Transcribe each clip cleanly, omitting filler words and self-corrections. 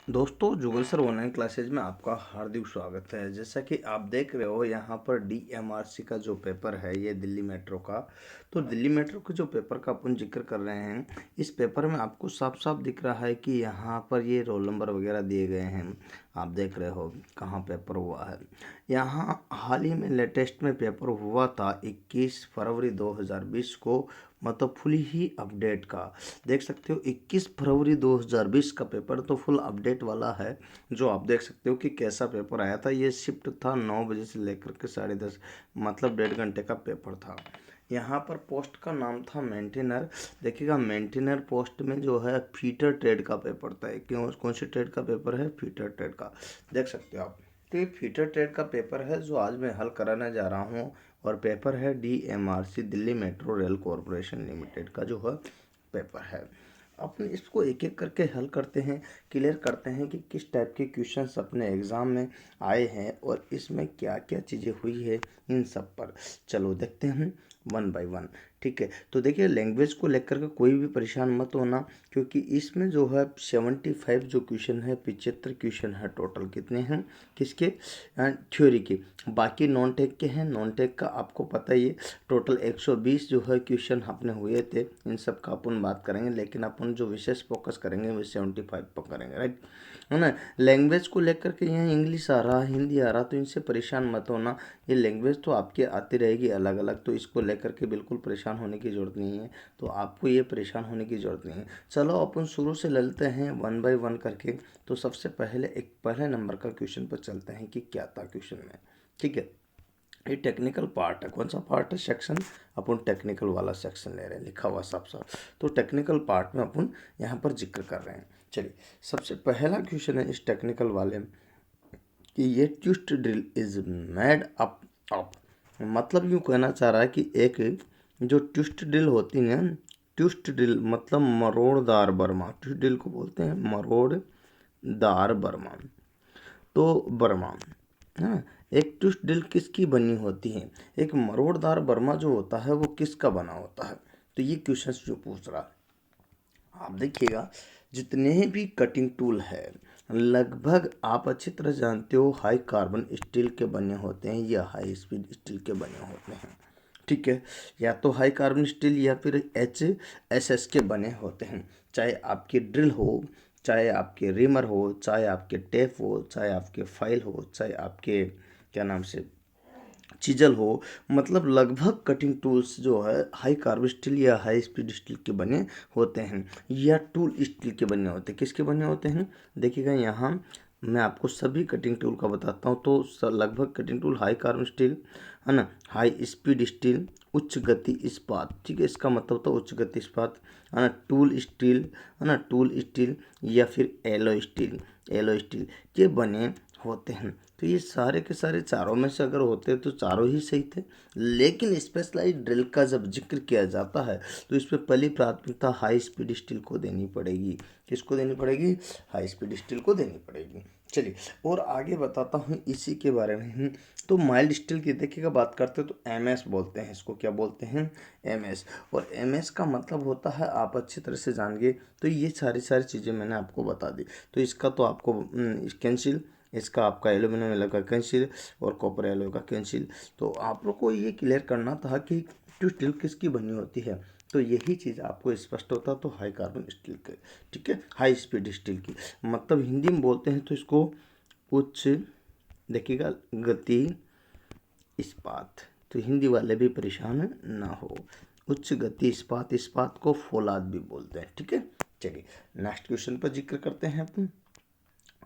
दोस्तों जुगल sir online classes में आपका हार्दिक स्वागत है। जैसा कि आप देख रहे हो यहाँ पर डीएमआरसी का जो पेपर है ये दिल्ली मेट्रो का। तो दिल्ली मेट्रो के जो पेपर का अपन जिक्र कर रहे हैं, इस पेपर में आपको साफ साफ दिख रहा है कि यहाँ पर ये रोल नंबर वगैरह दिए गए हैं। आप देख रहे हो कहाँ पेपर हुआ है। यहाँ हाल ही में लेटेस्ट में पेपर हुआ था 21 फरवरी 2020 को, मतलब फुल ही अपडेट का। देख सकते हो 21 फरवरी 2020 का पेपर तो फुल अपडेट वाला है। जो आप देख सकते हो कि कैसा पेपर आया था। ये शिफ्ट था 9 बजे से लेकर के 10:30, मतलब 1.5 घंटे का पेपर था। यहाँ पर पोस्ट का नाम था मेंटेनर। देखिएगा मेंटेनर पोस्ट में जो है फीटर ट्रेड का पेपर था। क्यों, कौन सी ट्रेड का पेपर है? फीटर ट्रेड का। देख सकते हो आप। तो ये फीटर ट्रेड का पेपर है जो आज मैं हल कराने जा रहा हूँ। और पेपर है DMRC Delhi metro rail corporation limited का जो है पेपर है। अपने इसको एक एक करके हल करते हैं, क्लियर करते हैं कि किस टाइप के क्वेश्चंस अपने एग्ज़ाम में आए हैं और इसमें क्या क्या चीज़ें हुई है इन सब पर। चलो देखते हैं वन बाय वन। ठीक है, तो देखिए लैंग्वेज को लेकर के कोई भी परेशान मत होना, क्योंकि इसमें जो है 75 जो क्वेश्चन है, 75 क्वेश्चन है टोटल। कितने हैं? किसके? थ्योरी के। बाकी नॉन टेक के हैं। नॉन टेक का आपको पता ही है, टोटल 120 जो है क्वेश्चन अपने हुए थे। इन सब का अपन बात करेंगे, लेकिन अपन जो विशेष फोकस करेंगे वो 75 पर करेंगे, राइट है ना। लैंग्वेज को लेकर के यहाँ इंग्लिश आ रहा, हिंदी आ रहा, तो इनसे परेशान मत होना। ये लैंग्वेज तो आपकी आती रहेगी अलग अलग, तो इसको लेकर के बिल्कुल परेशान होने की ज़रूरत नहीं है। तो आपको ये परेशान होने की ज़रूरत नहीं है। चलो अपन शुरू से लेते हैं वन बाय वन करके। तो सबसे पहले एक पहले नंबर का क्वेश्चन पर चलते हैं कि क्या था क्वेश्चन में। ठीक है, ये टेक्निकल पार्ट है। कौन सा पार्ट है? सेक्शन। अपन टेक्निकल वाला सेक्शन ले रहे हैं, लिखा हुआ साफ साफ। तो टेक्निकल पार्ट में अपन यहाँ पर जिक्र कर रहे हैं। चलिए, सबसे पहला क्वेश्चन है इस टेक्निकल वाले में कि ये twist drill is made up of. मतलब यूँ कहना चाह रहा है कि एक जो ट्विस्ट ड्रिल होती है, ट्विस्ट ड्रिल मतलब मरोड़दार बर्मा। ट्विस्ट ड्रिल को बोलते हैं मरोड़दार बर्मा। तो बर्मा, हाँ, एक ट्विस्ट ड्रिल किसकी बनी होती है? एक मरोड़दार बर्मा जो होता है वो किसका बना होता है? तो ये क्वेश्चन जो पूछ रहा है, आप देखिएगा जितने भी कटिंग टूल है लगभग आप अच्छी तरह जानते हो हाई कार्बन स्टील के बने होते हैं या हाई स्पीड स्टील के बने होते हैं। ठीक है, या तो हाई कार्बन स्टील या फिर HSS के बने होते हैं। चाहे आपकी ड्रिल हो, चाहे आपके रिमर हो, चाहे आपके टेप हो, चाहे आपके फाइल हो, चाहे आपके क्या नाम से चीजल हो, मतलब लगभग कटिंग टूल्स जो है हाई कार्ब स्टील या हाई स्पीड स्टील के बने होते हैं या टूल स्टील के बने होते हैं। किसके बने होते हैं? देखिएगा यहाँ मैं आपको सभी कटिंग टूल का बताता हूँ। तो लगभग cutting tool high carb steel है ना, हाई स्पीड स्टील, उच्च गति इस्पात। ठीक है, इसका मतलब तो उच्च गति इस्पात है ना, टूल स्टील है ना, टूल स्टील या फिर एलो स्टील, एलो स्टील के बने होते हैं। तो ये सारे के सारे चारों में से अगर होते तो चारों ही सही थे। लेकिन स्पेशलाइज ड्रिल का जब जिक्र किया जाता है तो इस पर पहली प्राथमिकता हाई स्पीड स्टील को देनी पड़ेगी। किसको देनी पड़ेगी? हाई स्पीड स्टील को देनी पड़ेगी। चलिए और आगे बताता हूँ इसी के बारे में। तो माइल्ड स्टील की देखिएगा बात करते हैं तो MS बोलते हैं इसको। क्या बोलते हैं? MS। और MS का मतलब होता है, आप अच्छी तरह से जानिए। तो ये सारी सारी चीज़ें मैंने आपको बता दी। तो इसका तो आपको कैंसिल, इसका आपका एल्यूमिनियम एलो का कैंसिल और कॉपर एलो का कैंसिल। तो आप लोग को ये क्लियर करना था कि ट्विस्ट स्टील किसकी बनी होती है। तो यही चीज़ आपको स्पष्ट होता तो हाई कार्बन स्टील के, ठीक है, हाई स्पीड स्टील की। मतलब हिंदी में बोलते हैं तो इसको उच्च, देखिएगा, गति इस्पात। तो हिंदी वाले भी परेशान ना हो। उच्च गति इस्पात, इस्पात को फौलाद भी बोलते हैं। ठीक है, चलिए नेक्स्ट क्वेश्चन पर जिक्र करते हैं अपन।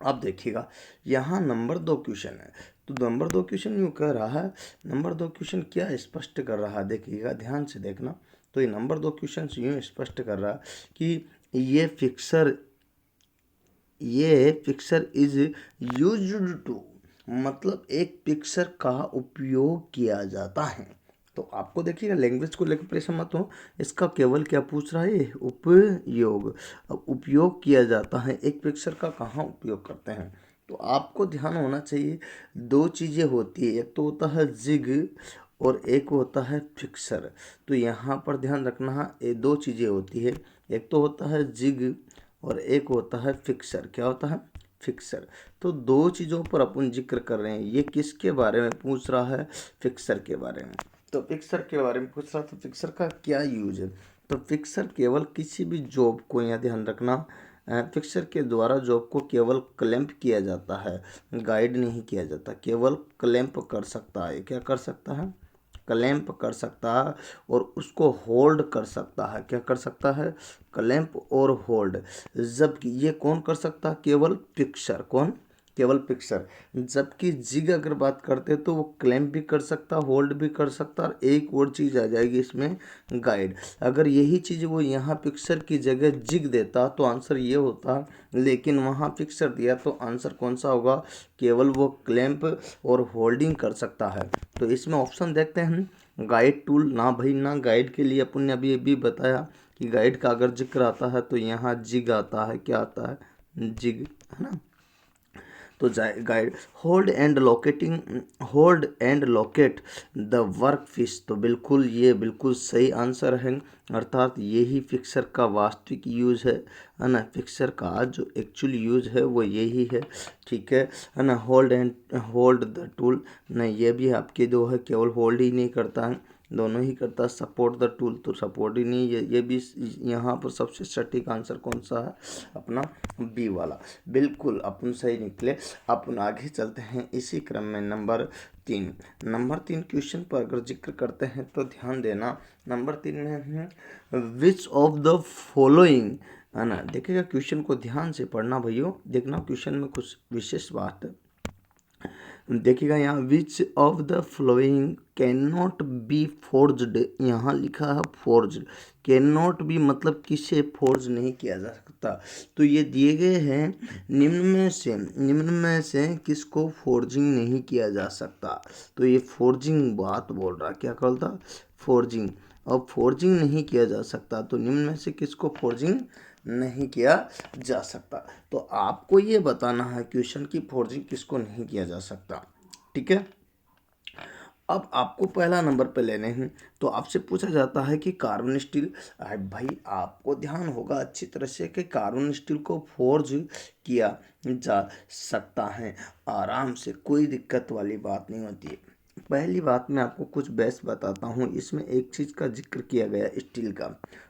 अब देखिएगा यहाँ नंबर 2 क्वेश्चन है। तो नंबर 2 क्वेश्चन यूँ कह रहा है, नंबर 2 क्वेश्चन क्या स्पष्ट कर रहा है? देखिएगा ध्यान से देखना। तो ये नंबर 2 क्वेश्चन यूँ स्पष्ट कर रहा है कि ये फिक्सर इज यूज्ड टू, मतलब एक पिक्चर का उपयोग किया जाता है। तो आपको देखिएगा लैंग्वेज को लेकर परेशान मत हो, इसका केवल क्या पूछ रहा है? उपयोग। अब उपयोग किया जाता है, एक पिक्चर का कहाँ उपयोग करते हैं? तो आपको ध्यान होना चाहिए, दो चीज़ें होती है, एक तो होता है जिग और एक होता है फिक्सर। तो यहाँ पर ध्यान रखना, ये दो चीज़ें होती है, एक तो होता है जिग और एक होता है फिक्सर। क्या होता है? फिक्सर। तो दो चीज़ों पर अपन जिक्र कर रहे हैं। ये किसके बारे में पूछ रहा है? फिक्सर के बारे में। तो फिक्सर के बारे में पूछ रहा, तो फिक्सर का क्या यूज है? तो फिक्सर केवल किसी भी जॉब को, यहाँ ध्यान रखना, फिक्सर के द्वारा जॉब को केवल क्लैंप किया जाता है, गाइड नहीं किया जाता। केवल क्लैंप कर सकता है। क्या कर सकता है? क्लैंप कर सकता है और उसको होल्ड कर सकता है। क्या कर सकता है? क्लैंप और होल्ड। जबकि ये कौन कर सकता है? केवल फिक्सर। कौन? केवल फिक्सर। जबकि जिग अगर बात करते हैं तो वो क्लैंप भी कर सकता, होल्ड भी कर सकता, और एक और चीज़ आ जाएगी इसमें, गाइड। अगर यही चीज़ वो यहाँ फिक्सर की जगह जिग देता तो आंसर ये होता, लेकिन वहाँ फिक्सर दिया तो आंसर कौन सा होगा? केवल वो क्लैंप और होल्डिंग कर सकता है। तो इसमें ऑप्शन देखते हैं हम, गाइड टूल। ना भाई ना, गाइड के लिए अपन ने अभी अभी बताया कि गाइड का अगर जिक्र आता है तो यहाँ जिग आता है। क्या आता है? जिग, है ना। तो guide, hold and locating, hold and locate the work fish. तो बिल्कुल ये बिल्कुल सही आंसर है, अर्थात यही फिक्सर का वास्तविक यूज है ना। फिक्सर का जो एक्चुअल यूज है वो यही है, ठीक है ना। Hold and hold the tool, नहीं ये भी आपके जो है केवल होल्ड ही नहीं करता है, दोनों ही करता है। सपोर्ट द टूल, तो सपोर्ट ही नहीं, ये भी यहाँ पर सबसे सटीक आंसर कौन सा है? अपना बी वाला। बिल्कुल अपन सही निकले। अपन आगे चलते हैं इसी क्रम में। नंबर 3 क्वेश्चन पर अगर जिक्र करते हैं तो ध्यान देना। नंबर 3 में है विच ऑफ द फॉलोइंग, है ना। देखिएगा क्वेश्चन को ध्यान से पढ़ना भाइयों, देखना क्वेश्चन में कुछ विशेष बात है। देखिएगा यहाँ, which of the flowing can not be forged, यहाँ लिखा है फोर्ज्ड। कैन नॉट बी मतलब किसे फोर्ज नहीं किया जा सकता। तो ये दिए गए हैं निम्न में से किसको फोर्जिंग नहीं किया जा सकता। तो ये फोर्जिंग बात बोल रहा, क्या कहता? फोर्जिंग। अब फोर्जिंग नहीं किया जा सकता तो निम्न में से किसको फोर्जिंग नहीं किया जा सकता। तो आपको ये बताना है क्वेश्चन की फोर्जिंग किसको नहीं किया जा सकता, ठीक है। अब आपको पहला नंबर पे लेने हैं। तो आपसे पूछा जाता है कि कार्बन स्टील, भाई आपको ध्यान होगा अच्छी तरह से कि कार्बन स्टील को फोर्ज किया जा सकता है आराम से, कोई दिक्कत वाली बात नहीं होती है। पहली बात मैं आपको कुछ बेस बताता हूँ। इसमें एक चीज़ का जिक्र किया गया स्टील का।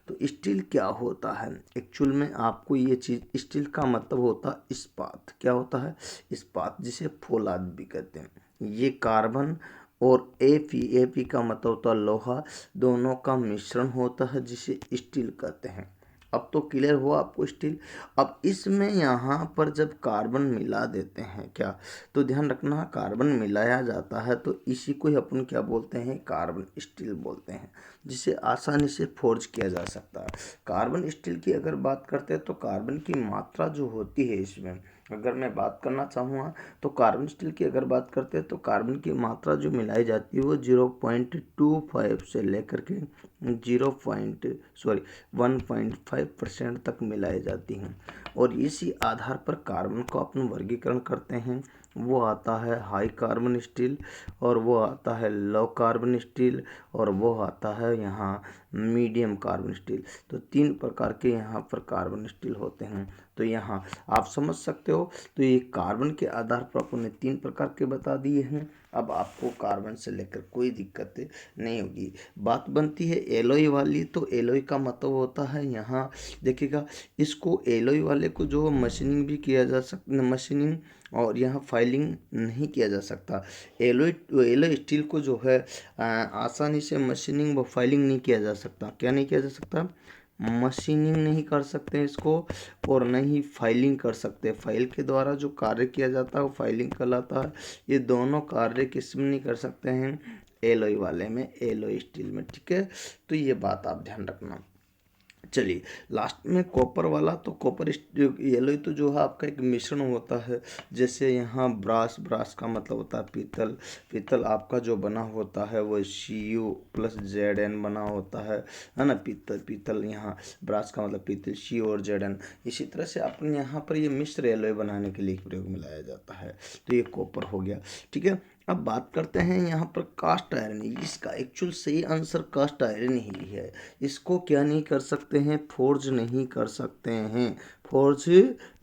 तो स्टील क्या होता है एक्चुअल में? आपको ये चीज़, स्टील का मतलब होता है इस्पात। क्या होता है? इस्पात, जिसे फौलाद भी कहते हैं। ये कार्बन और एपी का मतलब होता है लोहा, दोनों का मिश्रण होता है जिसे स्टील कहते हैं। अब तो क्लियर हुआ आपको स्टील। अब इसमें यहाँ पर जब कार्बन मिला देते हैं, क्या, तो ध्यान रखना, कार्बन मिलाया जाता है तो इसी को ही अपन क्या बोलते हैं? कार्बन स्टील बोलते हैं, जिसे आसानी से फोर्ज किया जा सकता है। कार्बन स्टील की अगर बात करते हैं तो कार्बन की मात्रा जो होती है इसमें, अगर मैं बात करना चाहूँगा तो कार्बन स्टील की अगर बात करते हैं तो कार्बन की मात्रा जो मिलाई जाती है वो 0.25 से लेकर के 1.5% तक मिलाई जाती हैं। और इसी आधार पर कार्बन को अपन वर्गीकरण करते हैं। वो आता है हाई कार्बन स्टील, और वो आता है लो कार्बन स्टील, और वो आता है यहाँ मीडियम कार्बन स्टील। तो 3 प्रकार के यहाँ पर कार्बन स्टील होते हैं। तो यहाँ आप समझ सकते हो। तो ये कार्बन के आधार पर अपन ने 3 प्रकार के बता दिए हैं। अब आपको कार्बन से लेकर कोई दिक्कत नहीं होगी। बात बनती है एलॉय वाली। तो एलॉय का मतलब होता है, यहाँ देखिएगा, इसको एलॉय वाले को जो मशीनिंग भी किया जा सकता, मशीनिंग और यहाँ फाइलिंग नहीं किया जा सकता। एलॉय स्टील को जो है आसानी से मशीनिंग व फाइलिंग नहीं किया जा सकता। क्या नहीं किया जा सकता? मशीनिंग नहीं कर सकते इसको, और न ही फाइलिंग कर सकते। फाइल के द्वारा जो कार्य किया जाता है वो फाइलिंग कहलाता है। ये दोनों कार्य किसमें नहीं कर सकते हैं? एलॉय वाले में, एलॉय स्टील में, ठीक है। तो ये बात आप ध्यान रखना। चलिए लास्ट में कॉपर वाला। तो कॉपर एलॉय तो जो है आपका एक मिश्रण होता है। जैसे यहाँ ब्रास का मतलब होता है पीतल। पीतल आपका जो बना होता है वो Cu+Zn बना होता है ना। पीतल यहाँ ब्रास का मतलब पीतल, Cu और Zn। इसी तरह से अपने यहाँ पर ये मिश्र एलॉय बनाने के लिए प्रयोग में लाया जाता है। तो ये कॉपर हो गया, ठीक है। अब बात करते हैं यहाँ पर कास्ट आयरन। इसका एक्चुअल सही आंसर कास्ट आयरन ही है। इसको क्या नहीं कर सकते हैं, फोर्ज नहीं कर सकते हैं, फोर्ज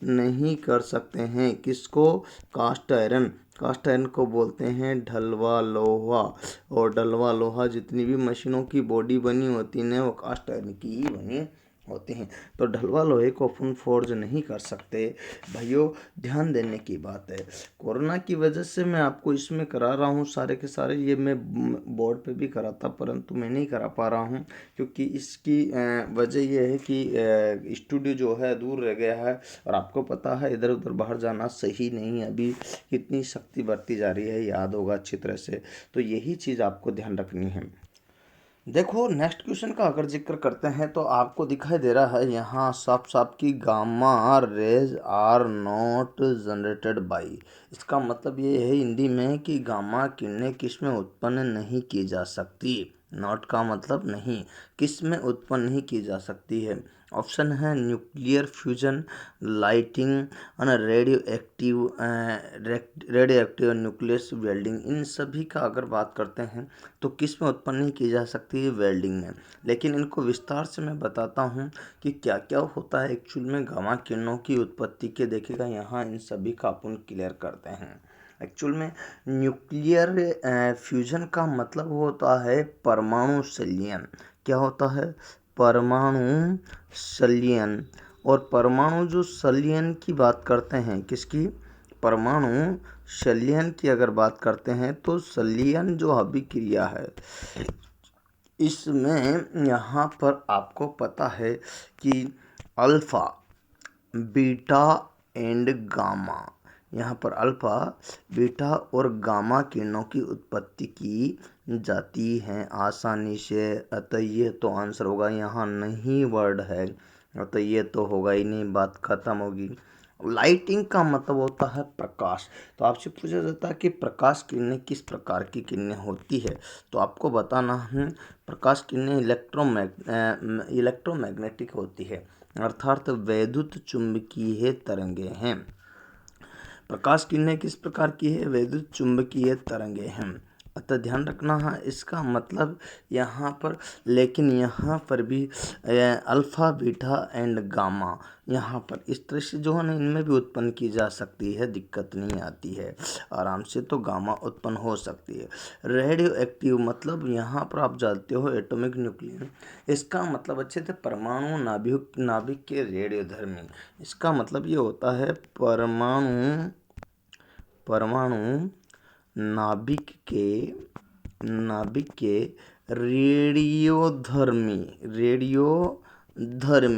नहीं कर सकते हैं। किसको? Cast iron. कास्ट आयरन को बोलते हैं ढलवा लोहा, और ढलवा लोहा जितनी भी मशीनों की बॉडी बनी होती है वो कास्ट आयरन की ही बनी होते हैं। तो ढलवा लोहे को अपन फोर्ज नहीं कर सकते। भाइयों ध्यान देने की बात है, कोरोना की वजह से मैं आपको इसमें करा रहा हूँ सारे के सारे, ये मैं बोर्ड पे भी करा था परंतु मैं नहीं करा पा रहा हूँ क्योंकि इसकी वजह यह है कि स्टूडियो जो है दूर रह गया है, और आपको पता है इधर उधर बाहर जाना सही नहीं है। अभी कितनी सख्ती बरती जा रही है, याद होगा अच्छी तरह से, तो यही चीज़ आपको ध्यान रखनी है। देखो नेक्स्ट क्वेश्चन का अगर जिक्र करते हैं तो आपको दिखाई दे रहा है यहाँ साफ साफ कि gamma rays are not generated by. इसका मतलब ये है हिंदी में कि गामा किरणें किस में उत्पन्न नहीं की जा सकती। नॉट का मतलब नहीं, किस में उत्पन्न नहीं की जा सकती है। ऑप्शन है nuclear fusion, lighting, radioactive nucleus welding. इन सभी का अगर बात करते हैं तो किस में उत्पन्न नहीं की जा सकती है? वेल्डिंग में। लेकिन इनको विस्तार से मैं बताता हूँ कि क्या क्या होता है एक्चुअल में गामा किरणों की उत्पत्ति के। देखिएगा यहाँ इन सभी का अपन क्लियर करते हैं। एक्चुअल में न्यूक्लियर फ्यूजन का मतलब होता है परमाणु संलयन। क्या होता है? परमाणु संलयन। और परमाणु जो संलयन की बात करते हैं, किसकी? परमाणु संलयन की अगर बात करते हैं तो संलयन जो अभिक्रिया है इसमें यहाँ पर आपको पता है कि अल्फा, बीटा एंड गामा, यहाँ पर अल्फा, बीटा और गामा किरणों की उत्पत्ति की जाती है आसानी से। अतः ये तो आंसर होगा, यहाँ नहीं वर्ड है, अतः ये तो होगा ही नहीं, बात खत्म होगी। लाइटिंग का मतलब होता है प्रकाश। तो आपसे पूछा जाता है कि प्रकाश किरणें किस प्रकार की किरणें होती है, तो आपको बताना है प्रकाश किरणें इलेक्ट्रोमैग्नेटिक होती है, अर्थात वैद्युत चुंबकीय तरंगे हैं। प्रकाश किरणें किस प्रकार की है? वैद्युत चुंबकीय तरंगे हैं। अतः ध्यान रखना है इसका मतलब यहाँ पर। लेकिन यहाँ पर भी अल्फा, बीटा एंड गामा यहाँ पर इस तरह से जो है ना इनमें भी उत्पन्न की जा सकती है, दिक्कत नहीं आती है आराम से, तो गामा उत्पन्न हो सकती है। रेडियो एक्टिव मतलब यहाँ पर आप जानते हो एटॉमिक न्यूक्लियर, इसका मतलब अच्छे से परमाणु नाभिक के रेडियोधर्मी। इसका मतलब ये होता है परमाणु नाभिक के रेडियोधर्मी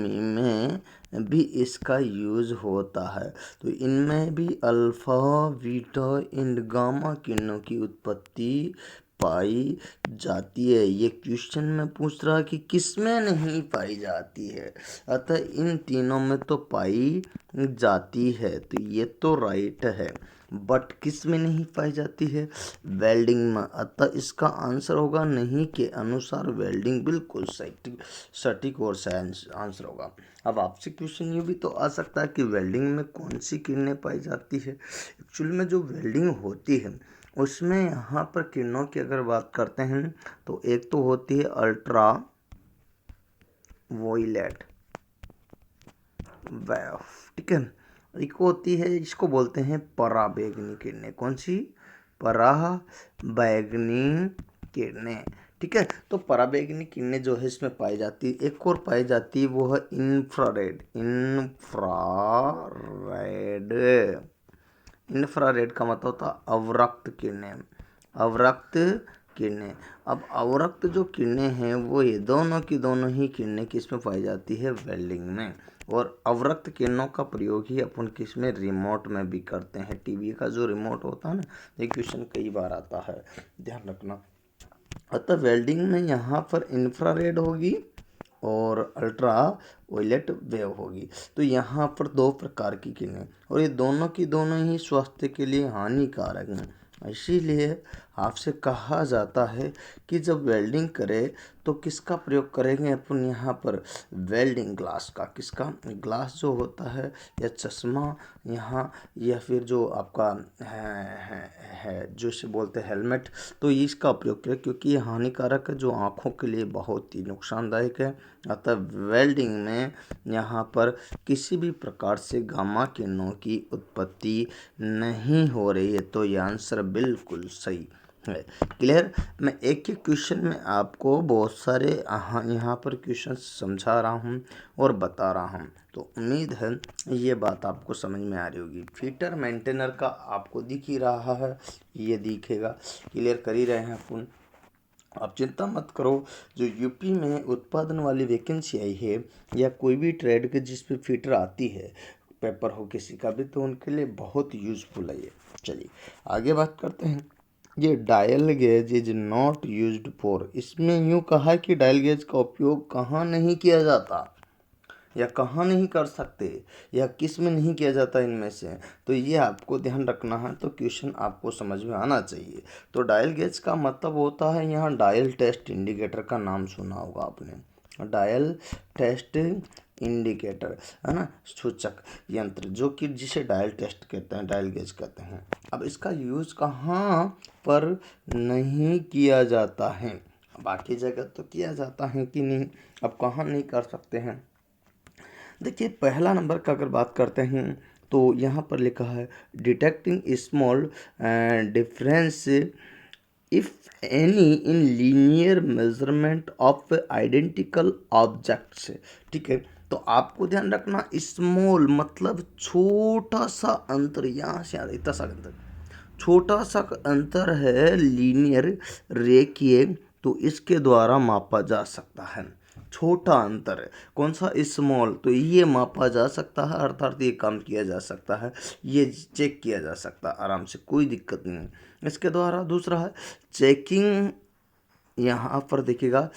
में भी इसका यूज होता है। तो इनमें भी अल्फा, बीटा एंड गामा किरणों की उत्पत्ति पाई जाती है। ये क्वेश्चन में पूछ रहा है कि किस में नहीं पाई जाती है, अतः इन तीनों में तो पाई जाती है, तो ये तो राइट है। बट किस में नहीं पाई जाती है? वेल्डिंग में। अतः इसका आंसर होगा नहीं के अनुसार वेल्डिंग बिल्कुल सटीक और सही आंसर होगा। अब आपसे क्वेश्चन ये भी तो आ सकता है कि वेल्डिंग में कौन सी किरणें पाई जाती है। एक्चुअल में जो वेल्डिंग होती है उसमें यहाँ पर किरणों की अगर बात करते हैं तो एक तो होती है अल्ट्रा वॉयलेट वेव, ठीक है। एक होती है, इसको बोलते हैं पराबैंगनी किरणें। कौन सी? पराबैंगनी किरणें, ठीक है। तो पराबैंगनी किरणें जो है इसमें पाई जाती है। एक और पाई जाती है वो है इंफ्रारेड। इंफ्रारेड का मतलब होता है अवरक्त किरणें। अब अवरक्त जो किरणें हैं वो ये दोनों की दोनों ही किरणें किस में पाई जाती है? वेल्डिंग में। और अवरक्त किरणों का प्रयोग ही अपन किस में? रिमोट में भी करते हैं। टीवी का जो रिमोट होता है ना, ये क्वेश्चन कई बार आता है, ध्यान रखना। अतः वेल्डिंग में यहाँ पर इंफ्रारेड होगी और अल्ट्रा वायलेट वेव होगी। तो यहाँ पर दो प्रकार की किरणें, और ये दोनों की दोनों ही स्वास्थ्य के लिए हानिकारक हैं। इसीलिए आपसे कहा जाता है कि जब वेल्डिंग करे तो किसका प्रयोग करेंगे अपन यहाँ पर, वेल्डिंग ग्लास का। किसका, ग्लास जो होता है या चश्मा यहाँ, या फिर जो आपका है जो इसे बोलते हैं हेलमेट, तो इसका प्रयोग करें क्योंकि ये हानिकारक है, जो आँखों के लिए बहुत ही नुकसानदायक है। अतः वेल्डिंग में यहाँ पर किसी भी प्रकार से गामा किरणों की उत्पत्ति नहीं हो रही है, तो ये आंसर बिल्कुल सही है। क्लियर। मैं एक एक क्वेश्चन में आपको बहुत सारे यहाँ पर क्वेश्चन समझा रहा हूँ और बता रहा हूँ, तो उम्मीद है ये बात आपको समझ में आ रही होगी। फीटर मेंटेनर का आपको दिख ही रहा है, ये दिखेगा, क्लियर कर ही रहे हैं अपन। आप चिंता मत करो, जो यूपी में उत्पादन वाली वैकेंसी आई है या कोई भी ट्रेड के जिस पे फीटर आती है, पेपर हो किसी का भी, तो उनके लिए बहुत यूजफुल है ये। चलिए आगे बात करते हैं। ये dial gauge is not used for, इसमें यूँ कहा है कि डायल गेज का उपयोग कहाँ नहीं किया जाता या कहाँ नहीं कर सकते या किस में नहीं किया जाता इनमें से, तो ये आपको ध्यान रखना है, तो क्वेश्चन आपको समझ में आना चाहिए। तो डायल गेज का मतलब होता है, यहाँ डायल टेस्ट इंडिकेटर का नाम सुना होगा आपने, डायल टेस्ट इंडिकेटर है ना, सूचक यंत्र, जो कि जिसे डायल टेस्ट कहते हैं, डायल गेज कहते हैं। अब इसका यूज कहाँ पर नहीं किया जाता है, बाकी जगह तो किया जाता है कि नहीं, अब कहाँ नहीं कर सकते हैं। देखिए पहला नंबर का अगर बात करते हैं तो यहाँ पर लिखा है detecting small difference if any in linear measurement of identical objects. ठीक है, तो आपको ध्यान रखना, स्मॉल मतलब छोटा सा अंतर, यहाँ से इतना सा अंतर, छोटा सा अंतर है लीनियर रेखीय, तो इसके द्वारा मापा जा सकता है। छोटा अंतर है कौन सा, स्मॉल, तो ये मापा जा सकता है, अर्थात ये कम किया जा सकता है, ये चेक किया जा सकता है आराम से, कोई दिक्कत नहीं है इसके द्वारा। दूसरा है चेकिंग, यहाँ पर देखिएगा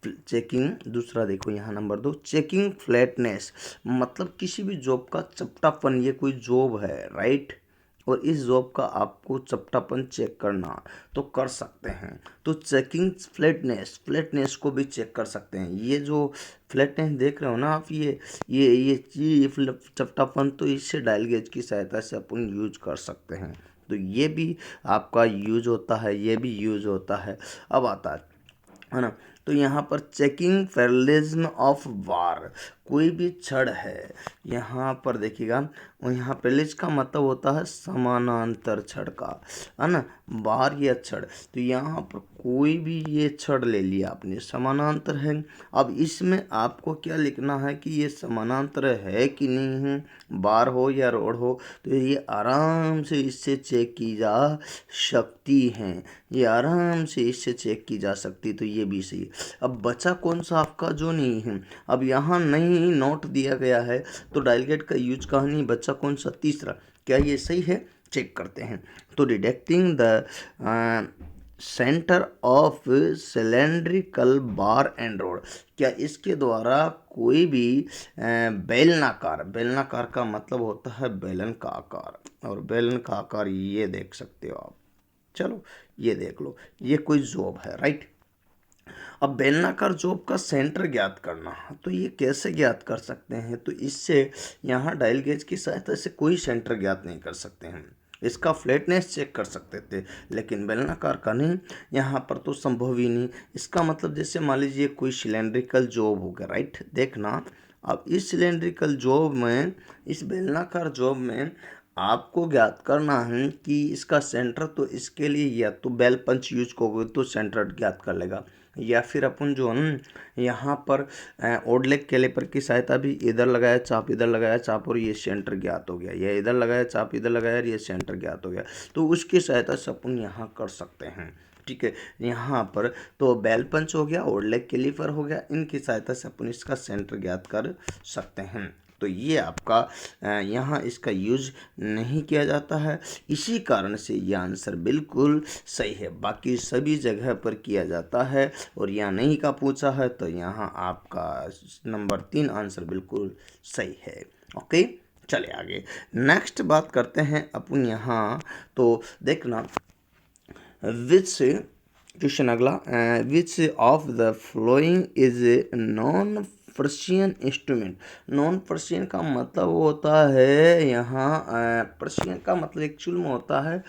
चेकिंग, दूसरा देखो यहाँ नंबर 2 चेकिंग फ्लैटनेस, मतलब किसी भी जॉब का चपटापन, ये कोई जॉब है राइट, और इस जॉब का आपको चपटापन चेक करना तो कर सकते हैं, तो चेकिंग फ्लैटनेस, फ्लैटनेस को भी चेक कर सकते हैं। ये जो फ्लैटनेस देख रहे हो ना आप, ये चीज चपटापन, तो इससे डायल गेज की सहायता से अपन यूज कर सकते हैं, तो ये भी आपका यूज होता है, ये भी यूज होता है। अब आता है ना, तो यहाँ पर चेकिंग पैरेललिज्म ऑफ बार, कोई भी छड़ है यहाँ पर देखिएगा, और यहाँ पैरेललिज्म का मतलब होता है समानांतर छड़ का, है ना, बार या छड़, तो यहाँ पर कोई भी ये छड़ ले लिया आपने, समानांतर है। अब इसमें आपको क्या लिखना है कि ये समानांतर है कि नहीं है, बार हो या रोड हो, तो ये आराम से इससे चेक की जा सकती हैं, ये आराम से इससे चेक की जा सकती, तो ये भी सही है। अब बचा कौन सा आपका, जो नहीं है, अब यहाँ नहीं नोट दिया गया है, तो डायल गेज का यूज कहाँ नहीं, बचा कौन सा, तीसरा, क्या ये सही है, चेक करते हैं। तो detecting the centre of cylindrical bar and road, क्या इसके द्वारा कोई भी बेलनाकार, बेलनाकार का मतलब होता है बेलन का आकार, और बेलन का आकार ये देख सकते हो आप, चलो ये देख लो, ये कोई जॉब है राइट। अब बेलनाकार जॉब का सेंटर ज्ञात करना, तो ये कैसे ज्ञात कर सकते हैं, तो इससे यहाँ डायल गेज की सहायता से कोई सेंटर ज्ञात नहीं कर सकते हैं, इसका फ्लैटनेस चेक कर सकते थे, लेकिन बेलनाकार का नहीं, यहाँ पर तो संभव ही नहीं। इसका मतलब जैसे मान लीजिए कोई सिलेंड्रिकल जॉब हो गया राइट, देखना, अब इस सिलेंड्रिकल जॉब में, इस बेलनाकार जॉब में आपको ज्ञात करना है कि इसका सेंटर, तो इसके लिए या तो बेल पंच यूज करोगे तो सेंटर ज्ञात कर लेगा, या फिर अपन जो है यहाँ पर ओड लेग कैलिपर की सहायता भी, इधर लगाया चाप, इधर लगाया चाप, और ये सेंटर ज्ञात हो गया, या इधर लगाया चाप, इधर लगाया, ये सेंटर ज्ञात हो गया, तो उसकी सहायता से अपन यहाँ कर सकते हैं। ठीक है, यहाँ पर तो बेल पंच हो गया, ओड लेग कैलिपर हो गया, इनकी सहायता से अपन इसका सेंटर ज्ञात कर सकते हैं, तो ये आपका यहाँ इसका यूज नहीं किया जाता है, इसी कारण से ये आंसर बिल्कुल सही है। बाकी सभी जगह पर किया जाता है, और यहाँ नहीं का पूछा है, तो यहाँ आपका नंबर 3 आंसर बिल्कुल सही है। ओके, चले आगे नेक्स्ट बात करते हैं अपन यहाँ, तो देखना विच क्वेश्चन अगला, which of the following is non Persian instrument. Non Persian का मतलब होता है यहाँ, पर्शियन का मतलब एक्चुअल में होता है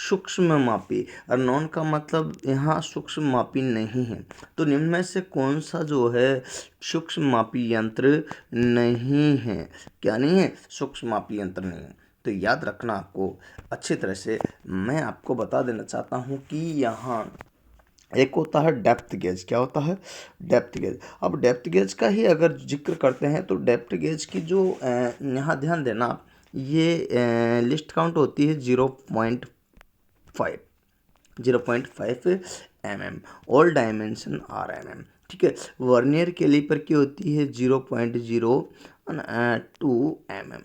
सूक्ष्म मापी, और नॉन का मतलब यहाँ सूक्ष्म मापी नहीं है। तो निम्न में से कौन सा जो है सूक्ष्म मापी यंत्र नहीं है? क्या नहीं है? सूक्ष्म मापी यंत्र नहीं है। तो याद रखना आपको अच्छी तरह से। मैं आपको बता देना चाहता हूँ कि यहाँ एक होता है डेप्थ गेज। क्या होता है? Depth gauge. अब डेप्थ गेज का ही अगर जिक्र करते हैं तो डेप्थ गेज की जो यहाँ ध्यान देना आप, ये लिस्ट काउंट होती है 0.5 mm। All dimension are mm। ठीक है। वर्नियर कैलिपर की होती है 0.02 mm।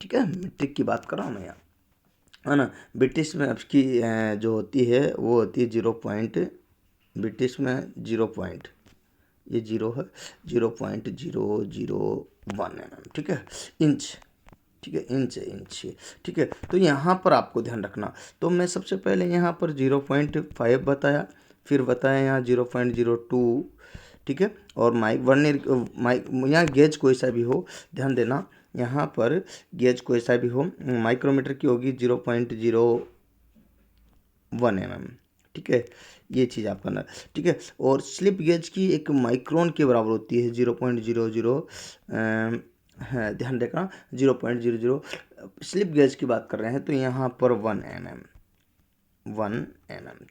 ठीक है, मीट्रिक की बात कर रहा हूँ मैं यहाँ, है ना। ब्रिटिश में आपकी जो होती है वो होती है ब्रिटिश में 0. ये 0 है, 0.001 mm। ठीक है, इंच। ठीक है, इंच है, इंच है। ठीक है, तो यहाँ पर आपको ध्यान रखना। तो मैं सबसे पहले यहाँ पर 0.5 बताया, फिर बताया यहाँ 0.02। ठीक है, और माइक वर्नियर माइक यहाँ गेज कोई सा भी हो, ध्यान देना यहाँ पर गेज कोई सा भी हो, माइक्रोमीटर की होगी 0.01 mm। ठीक है, ये चीज़ आप करना। ठीक है, और स्लिप गेज की एक माइक्रोन के बराबर होती है 0.00, है, ध्यान रखना 0.00। स्लिप गेज की बात कर रहे हैं तो यहाँ पर 1 mm।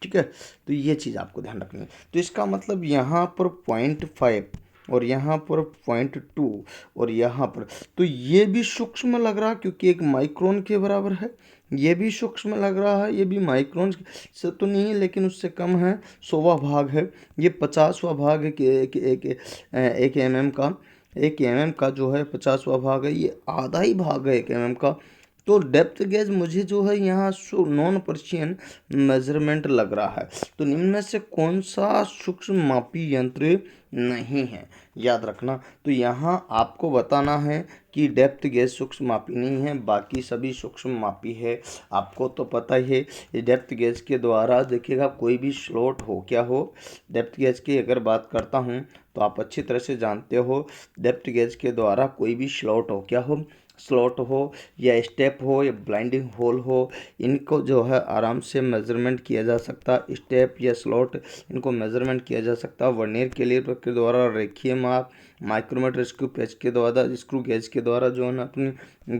ठीक है, तो ये चीज़ आपको ध्यान रखनी है। तो इसका मतलब यहाँ पर 0.5 और यहाँ पर 0.2 और यहाँ पर, तो ये भी सूक्ष्म लग रहा क्योंकि एक माइक्रोन के बराबर है। ये भी सूक्ष्म लग रहा है, ये भी माइक्रोन से तो नहीं है लेकिन उससे कम है, 100वां भाग है। ये 50वां भाग है कि एक mm का, एक mm का जो है 50वां भाग है, ये आधा ही भाग है एक mm का। तो डेप्थ गेज मुझे जो है यहाँ नॉन पर्शियन मेजरमेंट लग रहा है। तो निम्न में से कौन सा सूक्ष्म मापी यंत्र नहीं है? याद रखना। तो यहाँ आपको बताना है कि डेप्थ गेज सूक्ष्म मापी नहीं है, बाकी सभी सूक्ष्म मापी है। आपको तो पता ही है डेप्थ गेज के द्वारा देखिएगा कोई भी स्लॉट हो, क्या हो, डेप्थ गेज की अगर बात करता हूँ तो आप अच्छी तरह से जानते हो, डेप्थ गेज के द्वारा कोई भी स्लॉट हो, क्या हो, स्लॉट हो या स्टेप हो या ब्लाइंडिंग होल हो, इनको जो है आराम से मेजरमेंट किया जा सकता। स्टेप या स्लॉट, इनको मेजरमेंट किया जा सकता। वर्नियर कैलिपर के द्वारा रेखीय माप, माइक्रोमीटर स्क्रू पेच के द्वारा, स्क्रू गेज के द्वारा जो है ना अपनी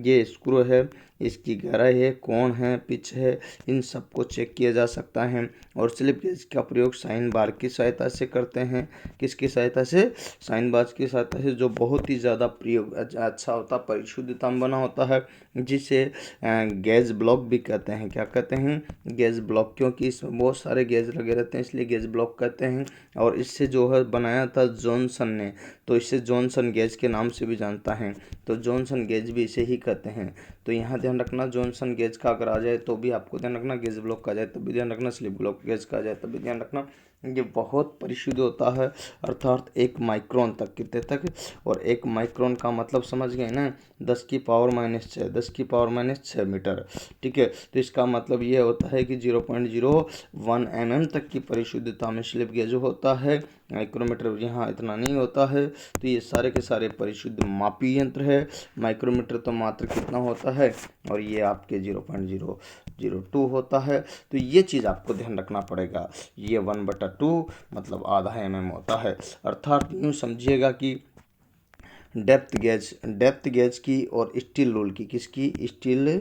ये स्क्रू है, इसकी गहराई है, कोण है, पिच है, इन सबको चेक किया जा सकता है। और स्लिप गेज का प्रयोग साइन बार की सहायता से करते हैं। किसकी सहायता से? साइन बार की सहायता से, जो बहुत ही ज़्यादा प्रयोग अच्छा होता, परिशुद्धता में बना होता है, जिसे गेज ब्लॉक भी कहते हैं। क्या कहते हैं? गेज ब्लॉक, क्योंकि इसमें बहुत सारे गेज लगे रहते हैं इसलिए गेज ब्लॉक कहते हैं। और इससे जो है बनाया था जॉनसन ने, तो इसे जॉनसन गेज के नाम से भी जानता है। तो जॉनसन गेज भी इसे ही कहते हैं। तो यहाँ ध्यान रखना, जॉनसन गेज का अगर आ जाए तो भी आपको ध्यान रखना, गेज ब्लॉक का आ जाए तब भी ध्यान रखना, स्लिप ब्लॉक गेज का आ जाए तब भी ध्यान रखना। ये बहुत परिशुद्ध होता है, अर्थात 1 माइक्रोन तक, कितने तक? और 1 माइक्रोन का मतलब समझ गए ना, 10⁻⁻6, 10⁻⁻6 मीटर। ठीक है, तो इसका मतलब ये होता है कि 0.01 mm तक की परिशुद्धता में स्लिप गेज होता है। माइक्रोमीटर यहाँ इतना नहीं होता है। तो ये सारे के सारे परिशुद्ध मापी यंत्र है। माइक्रोमीटर तो मात्र कितना होता है, और ये आपके 0.002 होता है। तो ये चीज़ आपको ध्यान रखना पड़ेगा। ये 1/2 मतलब आधा mm होता है। अर्थात यूँ समझिएगा कि डेप्थ गेज की और स्टील रूल की, किसकी? स्टील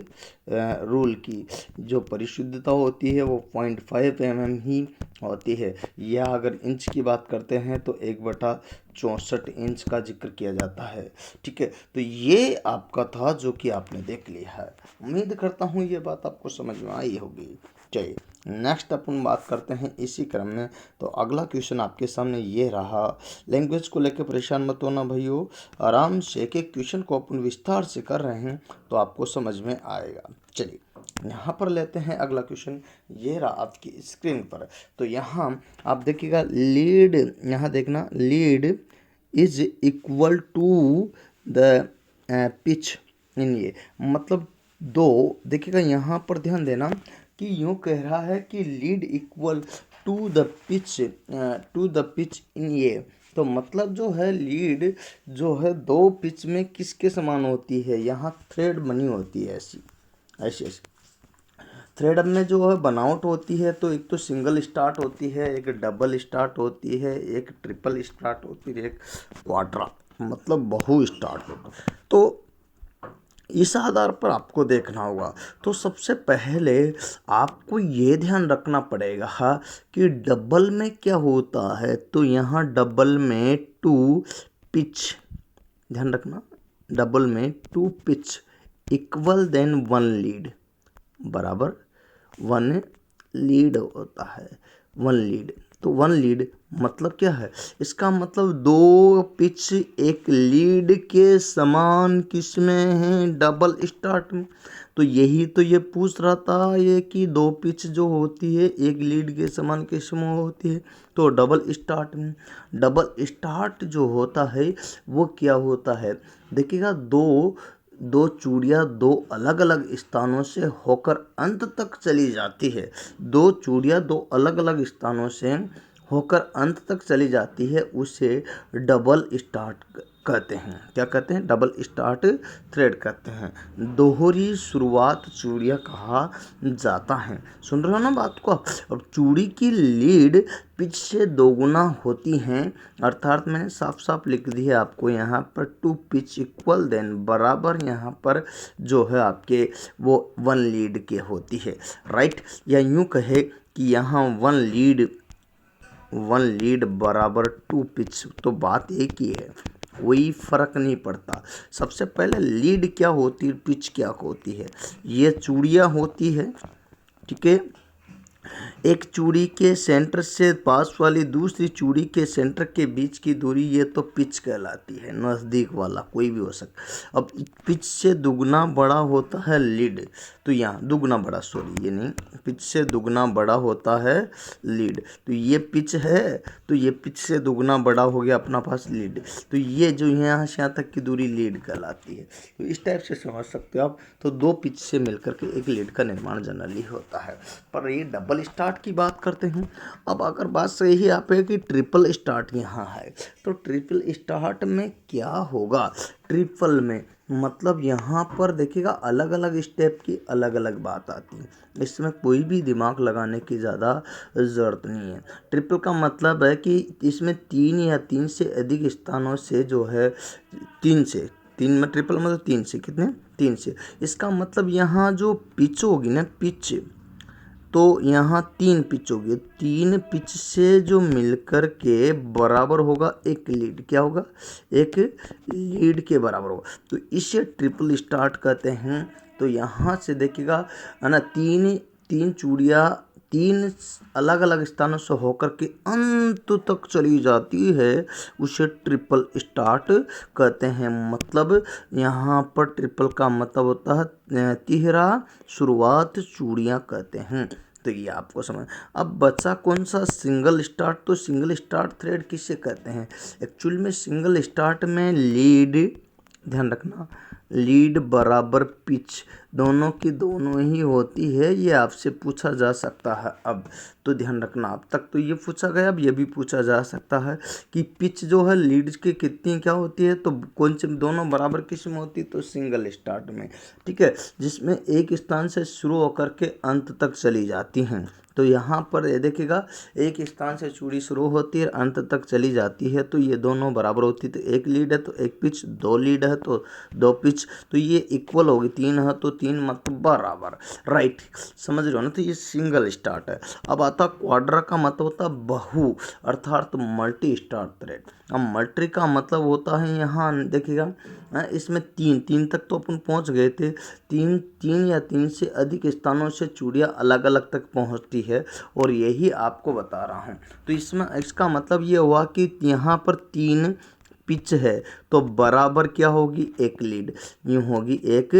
रूल की जो परिशुद्धता होती है वो 0.5 mm ही होती है। या अगर इंच की बात करते हैं तो 1/64 इंच का जिक्र किया जाता है। ठीक है, तो ये आपका था जो कि आपने देख लिया है। उम्मीद करता हूँ ये बात आपको समझ में आई होगी। चलिए नेक्स्ट अपन बात करते हैं इसी क्रम में। तो अगला क्वेश्चन आपके सामने ये रहा। लैंग्वेज को लेकर परेशान मत होना भाइयों, आराम से एक एक क्वेश्चन को अपन विस्तार से कर रहे हैं तो आपको समझ में आएगा। चलिए यहाँ पर लेते हैं अगला क्वेश्चन, ये रहा आपकी स्क्रीन पर। तो यहाँ आप देखिएगा लीड, यहाँ देखना, lead is equal to the pitch in, ये मतलब दो, देखिएगा यहाँ पर ध्यान देना कि यूँ कह रहा है कि lead equal to the pitch in a. तो मतलब जो है लीड जो है दो पिच में किसके समान होती है, यहाँ थ्रेड बनी होती है ऐसी ऐसी ऐसी थ्रेड में जो है बनावट होती है। तो एक तो सिंगल स्टार्ट होती है, एक डबल स्टार्ट होती है, एक ट्रिपल स्टार्ट होती है, एक क्वाड्रा मतलब बहु स्टार्ट होता है। तो इस आधार पर आपको देखना होगा। तो सबसे पहले आपको ये ध्यान रखना पड़ेगा कि डबल में क्या होता है। तो यहाँ डबल में टू पिच, ध्यान रखना, डबल में two pitch equal then one lead, बराबर वन लीड होता है, वन लीड। तो वन लीड मतलब क्या है, इसका मतलब दो पिच एक लीड के समान किसमें है, डबल स्टार्ट में। तो यही तो ये पूछ रहा था ये कि दो पिच जो होती है एक लीड के समान किसमें होती है, तो डबल स्टार्ट में। डबल स्टार्ट जो होता है वो क्या होता है, देखिएगा दो चूड़ियाँ दो अलग अलग स्थानों से होकर अंत तक चली जाती है। दो चूड़ियाँ दो अलग अलग स्थानों से होकर अंत तक चली जाती है, उसे डबल स्टार्ट कहते हैं। क्या कहते हैं, डबल स्टार्ट थ्रेड कहते हैं। दोहरी शुरुआत चूड़ियाँ कहा जाता है। सुन रहे हो ना बात को। अब चूड़ी की लीड पिच से दोगुना होती हैं, अर्थात मैंने साफ साफ लिख दी है आपको यहाँ पर टू पिच इक्वल देन बराबर यहाँ पर जो है आपके वो वन लीड के होती है, राइट। या यूँ कहे कि यहाँ वन लीड बराबर टू पिच। तो बात एक ही है, कोई फर्क नहीं पड़ता। सबसे पहले लीड क्या होती है, पिच क्या होती है, ये चूड़ियाँ होती है, ठीक है। एक चूड़ी के सेंटर से पास वाली दूसरी चूड़ी के सेंटर के बीच की दूरी ये तो पिच कहलाती है, नज़दीक वाला कोई भी हो सकता। अब पिच से दुगना बड़ा होता है लीड। तो यहाँ दुगना बड़ा, सॉरी ये नहीं, पिच से दुगना बड़ा होता है लीड। तो ये पिच है, तो ये पिच से दुगना बड़ा हो गया अपना पास लीड। तो ये जो यहाँ से यहाँ तक की दूरी लीड कहलाती है। तो इस टाइप से समझ सकते हो आप। तो दो पिच से मिलकर के एक लीड का निर्माण जनरली होता है। पर ये डबल स्टार्ट की बात करते हैं। अब अगर बात सही है आप है कि ट्रिपल स्टार्ट यहाँ है, तो ट्रिपल स्टार्ट में क्या होगा, ट्रिपल में मतलब यहाँ पर देखिएगा अलग अलग स्टेप की अलग अलग बात आती है, इसमें कोई भी दिमाग लगाने की ज़्यादा ज़रूरत नहीं है। ट्रिपल का मतलब है कि इसमें तीन या तीन से अधिक स्थानों से जो है तीन में ट्रिपल मतलब तीन से, कितने, तीन से। इसका मतलब यहाँ जो पिच होगी ना, पिच, तो यहाँ तीन पिच होगी, तीन पिच से जो मिलकर के बराबर होगा एक लीड, क्या होगा, एक लीड के बराबर होगा। तो इसे ट्रिपल स्टार्ट कहते हैं। तो यहाँ से देखिएगा है ना, तीन चूड़ियाँ तीन अलग अलग स्थानों से होकर के अंत तक चली जाती है, उसे ट्रिपल स्टार्ट कहते हैं। मतलब यहाँ पर ट्रिपल का मतलब होता है तिहरा शुरुआत चूड़ियाँ कहते हैं। तो ये आपको समझ। अब बचा कौन सा, सिंगल स्टार्ट। तो सिंगल स्टार्ट थ्रेड किसे कहते हैं, एक्चुअल में सिंगल स्टार्ट में लीड, ध्यान रखना, लीड बराबर पिच दोनों की दोनों ही होती है। ये आपसे पूछा जा सकता है। अब तो ध्यान रखना, अब तक तो ये पूछा गया, अब ये भी पूछा जा सकता है कि पिच जो है लीड की कितनी क्या होती है, तो कौन से दोनों बराबर किस में होती है, तो सिंगल स्टार्ट में, ठीक है, जिसमें एक स्थान से शुरू होकर के अंत तक चली जाती हैं। तो यहाँ पर ये देखिएगा एक स्थान से चूड़ी शुरू होती है अंत तक चली जाती है, तो ये दोनों बराबर होती है। तो एक लीड है तो एक पिच, दो लीड है तो दो पिच, तो ये इक्वल होगी, तीन है तो तीन मतलब बराबर, राइट, समझ रहे हो ना। तो ये सिंगल स्टार्ट है। अब आता क्वाड्रा का मतलब होता है बहु, अर्थात मल्टी स्टार्ट थ्रेड। अब मल्टी का मतलब होता है, यहाँ देखिएगा इसमें तीन तक तो अपन पहुँच गए थे, तीन या तीन से अधिक स्थानों से चूड़ियाँ अलग अलग तक पहुँचती है, और यही आपको बता रहा हूँ। तो इसमें इसका मतलब ये हुआ कि यहाँ पर तीन पिच है तो बराबर क्या होगी, एक लीड, यूँ होगी एक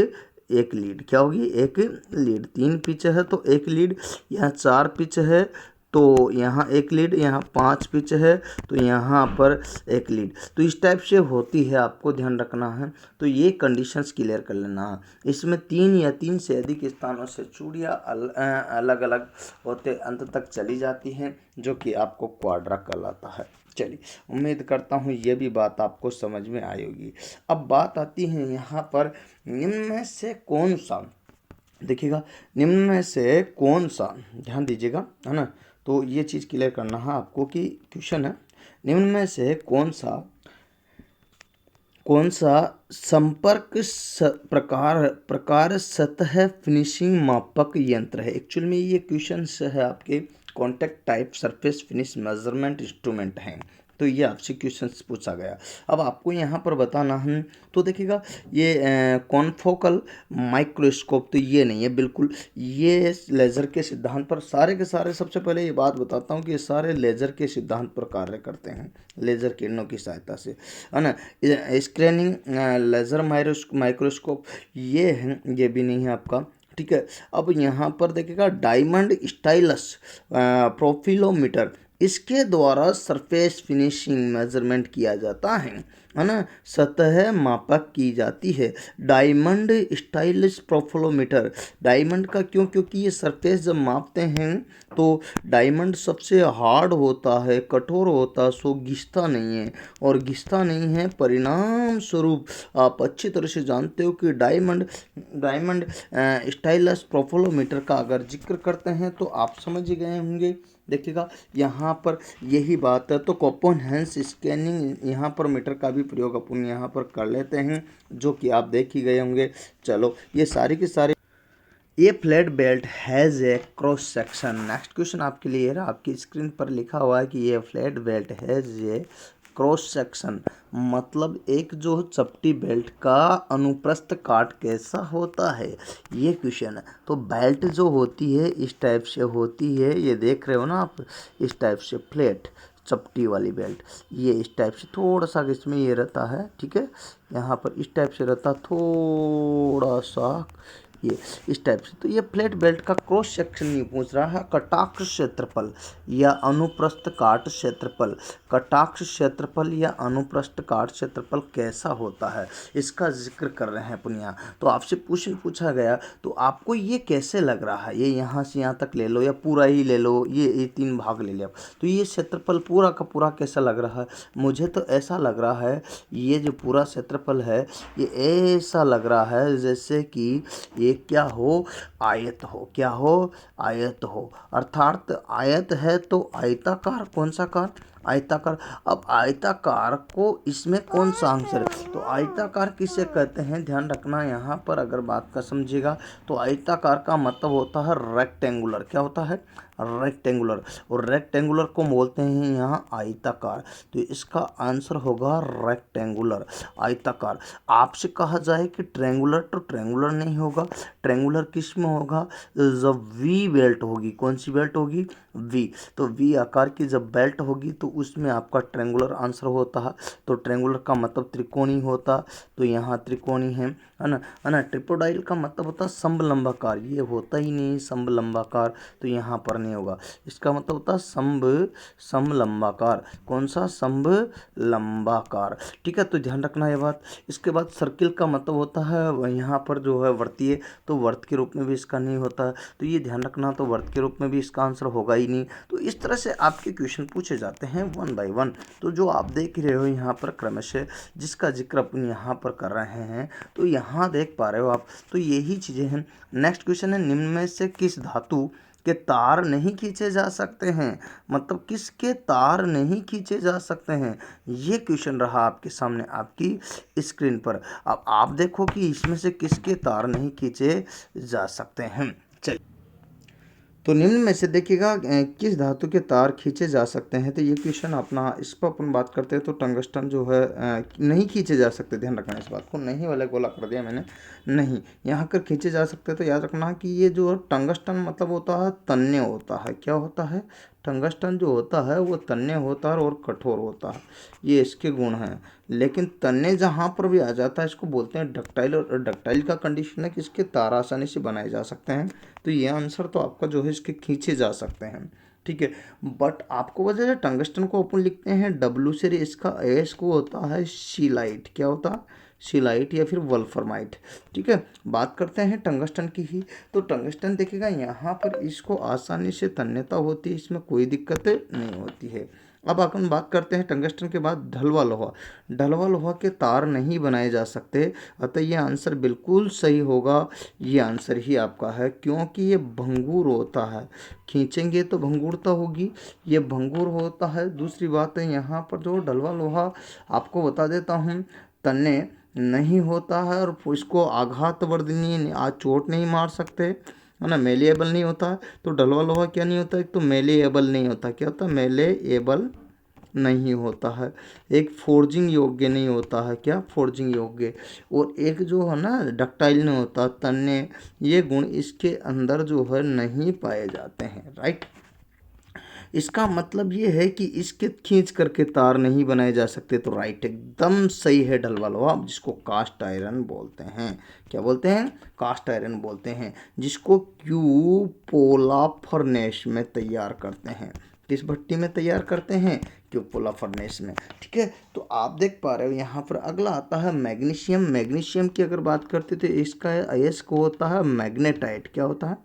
लीड, क्या होगी, एक लीड। तीन पिच है तो एक लीड। यहाँ चार पिच है तो यहाँ एक लीड, यहाँ 5 पिच है, तो यहाँ पर एक लीड। तो इस टाइप से होती है, आपको ध्यान रखना है। तो ये कंडीशंस क्लियर कर लेना है। इसमें 3 या 3 से अधिक स्थानों से चूड़ियाँ अलग अलग होते अंत तक चली जाती हैं, जो कि आपको क्वाड्रा कहलाता है। चलिए, उम्मीद करता हूँ ये भी बात आपको समझ में आई होगी। अब बात आती है यहाँ पर, निम्न में से कौन सा, देखिएगा, निम्न में से कौन सा, ध्यान दीजिएगा, है ना। तो ये चीज़ क्लियर करना है आपको कि क्वेश्चन है, निम्न में से कौन सा संपर्क प्रकार सतह फिनिशिंग मापक यंत्र है। एक्चुअल में ये क्वेश्चन है आपके contact type surface finish measurement instrument हैं। तो ये आपसे क्वेश्चन पूछा गया। अब आपको यहाँ पर बताना है, तो देखिएगा ये कॉन्फोकल माइक्रोस्कोप तो ये नहीं है बिल्कुल। ये लेज़र के सिद्धांत पर सारे के सारे, सबसे पहले ये बात बताता हूँ कि ये सारे लेज़र के सिद्धांत पर कार्य करते हैं, लेज़र किरणों की सहायता से, है ना। स्कैनिंग लेज़र माइक्रोस्कोप ये है, ये भी नहीं है आपका, ठीक है। अब यहाँ पर देखिएगा डायमंड स्टाइलस प्रोफिलोमीटर, इसके द्वारा सरफेस फिनिशिंग मेजरमेंट किया जाता है ना, सतह मापक की जाती है। डायमंड स्टाइलिश प्रोफिलोमीटर, डायमंड का क्यों, क्योंकि ये सरफेस जब मापते हैं तो डायमंड सबसे हार्ड होता है, कठोर होता है, सो घिसता नहीं है, और घिसता नहीं है, परिणाम स्वरूप आप अच्छी तरह से जानते हो कि डायमंड स्टाइलस प्रोफिलोमीटर का अगर जिक्र करते हैं तो आप समझ ही गए होंगे। देखिएगा यहाँ पर यही बात है। तो कोपरहेंस स्कैनिंग यहाँ पर मीटर का भी प्रयोग अपन यहाँ पर कर लेते हैं, जो कि आप देख ही गए होंगे। चलो, ये सारी की सारी, ये flat belt has a cross section. Next question आपके लिए रहा, आपकी स्क्रीन पर लिखा हुआ है कि ये flat belt has a cross section, मतलब एक जो चपटी बेल्ट का अनुप्रस्थ काट कैसा होता है, ये क्वेश्चन है। तो बेल्ट जो होती है इस टाइप से होती है, ये देख रहे हो ना आप, इस टाइप से फ्लैट चपटी वाली बेल्ट, ये इस टाइप से थोड़ा सा इसमें ये रहता है, ठीक है, यहाँ पर इस टाइप से रहता थोड़ा सा, ये इस टाइप से। तो ये फ्लैट बेल्ट का क्रॉस सेक्शन नहीं पूछ रहा है, कटाक्ष क्षेत्रफल या अनुप्रस्थ काट क्षेत्रफल, कटाक्ष क्षेत्रफल या अनुप्रस्थ काट क्षेत्रफल कैसा होता है, इसका जिक्र कर रहे हैं अपन यहाँ। तो आपसे पूछा गया, तो आपको ये कैसे लग रहा है, ये यहाँ से यहाँ तक ले लो या पूरा ही ले लो, ये 3 भाग ले लो, तो ये क्षेत्रफल पूरा का पूरा कैसा लग रहा है, मुझे तो ऐसा लग रहा है, ये जो पूरा क्षेत्रफल है ये ऐसा लग रहा है जैसे कि ये क्या हो, आयत हो, क्या हो, आयत हो, अर्थात आयत है तो आयताकार, कौन सा कार, आयताकार। अब आयताकार को इसमें कौन सा आंसर है, तो आयताकार किसे कहते हैं, ध्यान रखना यहाँ पर, अगर बात का समझिएगा तो आयताकार का मतलब होता है रेक्टेंगुलर, क्या होता है, रेक्टेंगुलर, और रेक्टेंगुलर को बोलते हैं यहाँ आयताकार। तो इसका आंसर होगा रेक्टेंगुलर, आयताकार। आपसे कहा जाए कि ट्रेंगुलर, तो ट्रेंगुलर नहीं होगा, ट्रेंगुलर किस में होगा, जब वी बेल्ट होगी, कौन सी बेल्ट होगी, वी। तो वी आकार की जब बेल्ट होगी तो उसमें आपका ट्रेंगुलर आंसर होता है। तो ट्रेंगुलर का मतलब त्रिकोणी होता, तो यहाँ त्रिकोणी है ना, है ना। ट्रिपोडाइल का मतलब होता है समलंबाकार, ये होता ही नहीं समलंबाकार, तो यहाँ पर नहीं होगा। इसका मतलब होता है समलंबाकार, कौन सा, समलंबाकार, ठीक है। तो ध्यान रखना ये बात। इसके बाद सर्किल का मतलब होता है यहाँ पर जो है वर्तीय, तो वर्त के रूप में भी इसका नहीं होता है, तो ये ध्यान रखना, तो वर्त के रूप में भी इसका आंसर होगा ही नहीं। तो इस तरह से आपके क्वेश्चन पूछे जाते हैं 1 बाय 1। तो जो आप देख रहे हो यहाँ पर क्रमशः जिसका जिक्र अपन यहाँ पर कर रहे हैं, तो यहाँ देख पा रहे हो आप, तो यही चीज़ें हैं। नेक्स्ट क्वेश्चन है, निम्न में से किस धातु के तार नहीं खींचे जा सकते हैं, मतलब किसके तार नहीं खींचे जा सकते हैं, ये क्वेश्चन रहा आपके सामने आपकी स्क्रीन पर। अब आप देखो कि इसमें से किसके तार नहीं खींचे जा सकते हैं। चलिए, तो निम्न में से देखिएगा किस धातु के तार खींचे जा सकते हैं, तो ये क्वेश्चन अपना, इस पर अपन बात करते हैं तो टंगस्टन जो है नहीं खींचे जा सकते। ध्यान रखना इस बात को, नहीं वाला गोला कर दिया मैंने, नहीं, यहाँ कर खींचे जा सकते। तो याद रखना कि ये जो टंगस्टन मतलब होता है तन्य होता है, क्या होता है, टंगस्टन जो होता है वो तन्य होता है और कठोर होता है, ये इसके गुण हैं। लेकिन तन्य जहाँ पर भी आ जाता है इसको बोलते हैं डक्टाइल, और डक्टाइल का कंडीशन है कि इसके तार आसानी से बनाए जा सकते हैं। तो ये आंसर तो आपका जो है इसके खींचे जा सकते हैं, ठीक है। बट आपको वजह है टंगस्टन को अपन लिखते हैं डब्ल्यू से, इसका एस को होता है शिलाइट। क्या होता है? शिलाइट या फिर वल्फरमाइट। ठीक है, बात करते हैं टंगस्टन की ही। तो टंगस्टन देखिएगा यहाँ पर इसको आसानी से तन्यता होती है, इसमें कोई दिक्कत नहीं होती है। अब अपन बात करते हैं टंगस्टन के बाद ढलवा लोहा। ढलवा लोहा के तार नहीं बनाए जा सकते, अतः ये आंसर बिल्कुल सही होगा। ये आंसर ही आपका है, क्योंकि ये भंगुर होता है, खींचेंगे तो भंगुरता होगी, ये भंगुर होता है। दूसरी बात है यहाँ पर जो ढलवा लोहा आपको बता देता हूँ, तन्ने नहीं होता है और इसको आघात वर्धनीय आज चोट नहीं मार सकते, है ना, मेलिएबल नहीं होता है। तो ढलवा लोहा क्या नहीं होता? एक तो मेलिएबल नहीं होता। क्या होता है? मेलिएबल नहीं होता है। एक फोर्जिंग योग्य नहीं होता है। क्या? फोर्जिंग योग्य। और एक जो है ना डक्टाइल नहीं होता, तन्ने, ये गुण इसके अंदर जो है नहीं पाए जाते हैं। राइट, इसका मतलब ये है कि इसके खींच करके तार नहीं बनाए जा सकते। तो राइट एकदम सही है ढलवा लोहा, जिसको कास्ट आयरन बोलते हैं। क्या बोलते हैं? कास्ट आयरन बोलते हैं, जिसको क्यूपोला फर्नेस में तैयार करते हैं। किस भट्टी में तैयार करते हैं? क्यूपोला फर्नेस में। ठीक है, तो आप देख पा रहे हो यहाँ पर अगला आता है मैग्नीशियम। मैग्नीशियम की अगर बात करते तो इसका आयस को होता है मैग्नेटाइट। क्या होता है?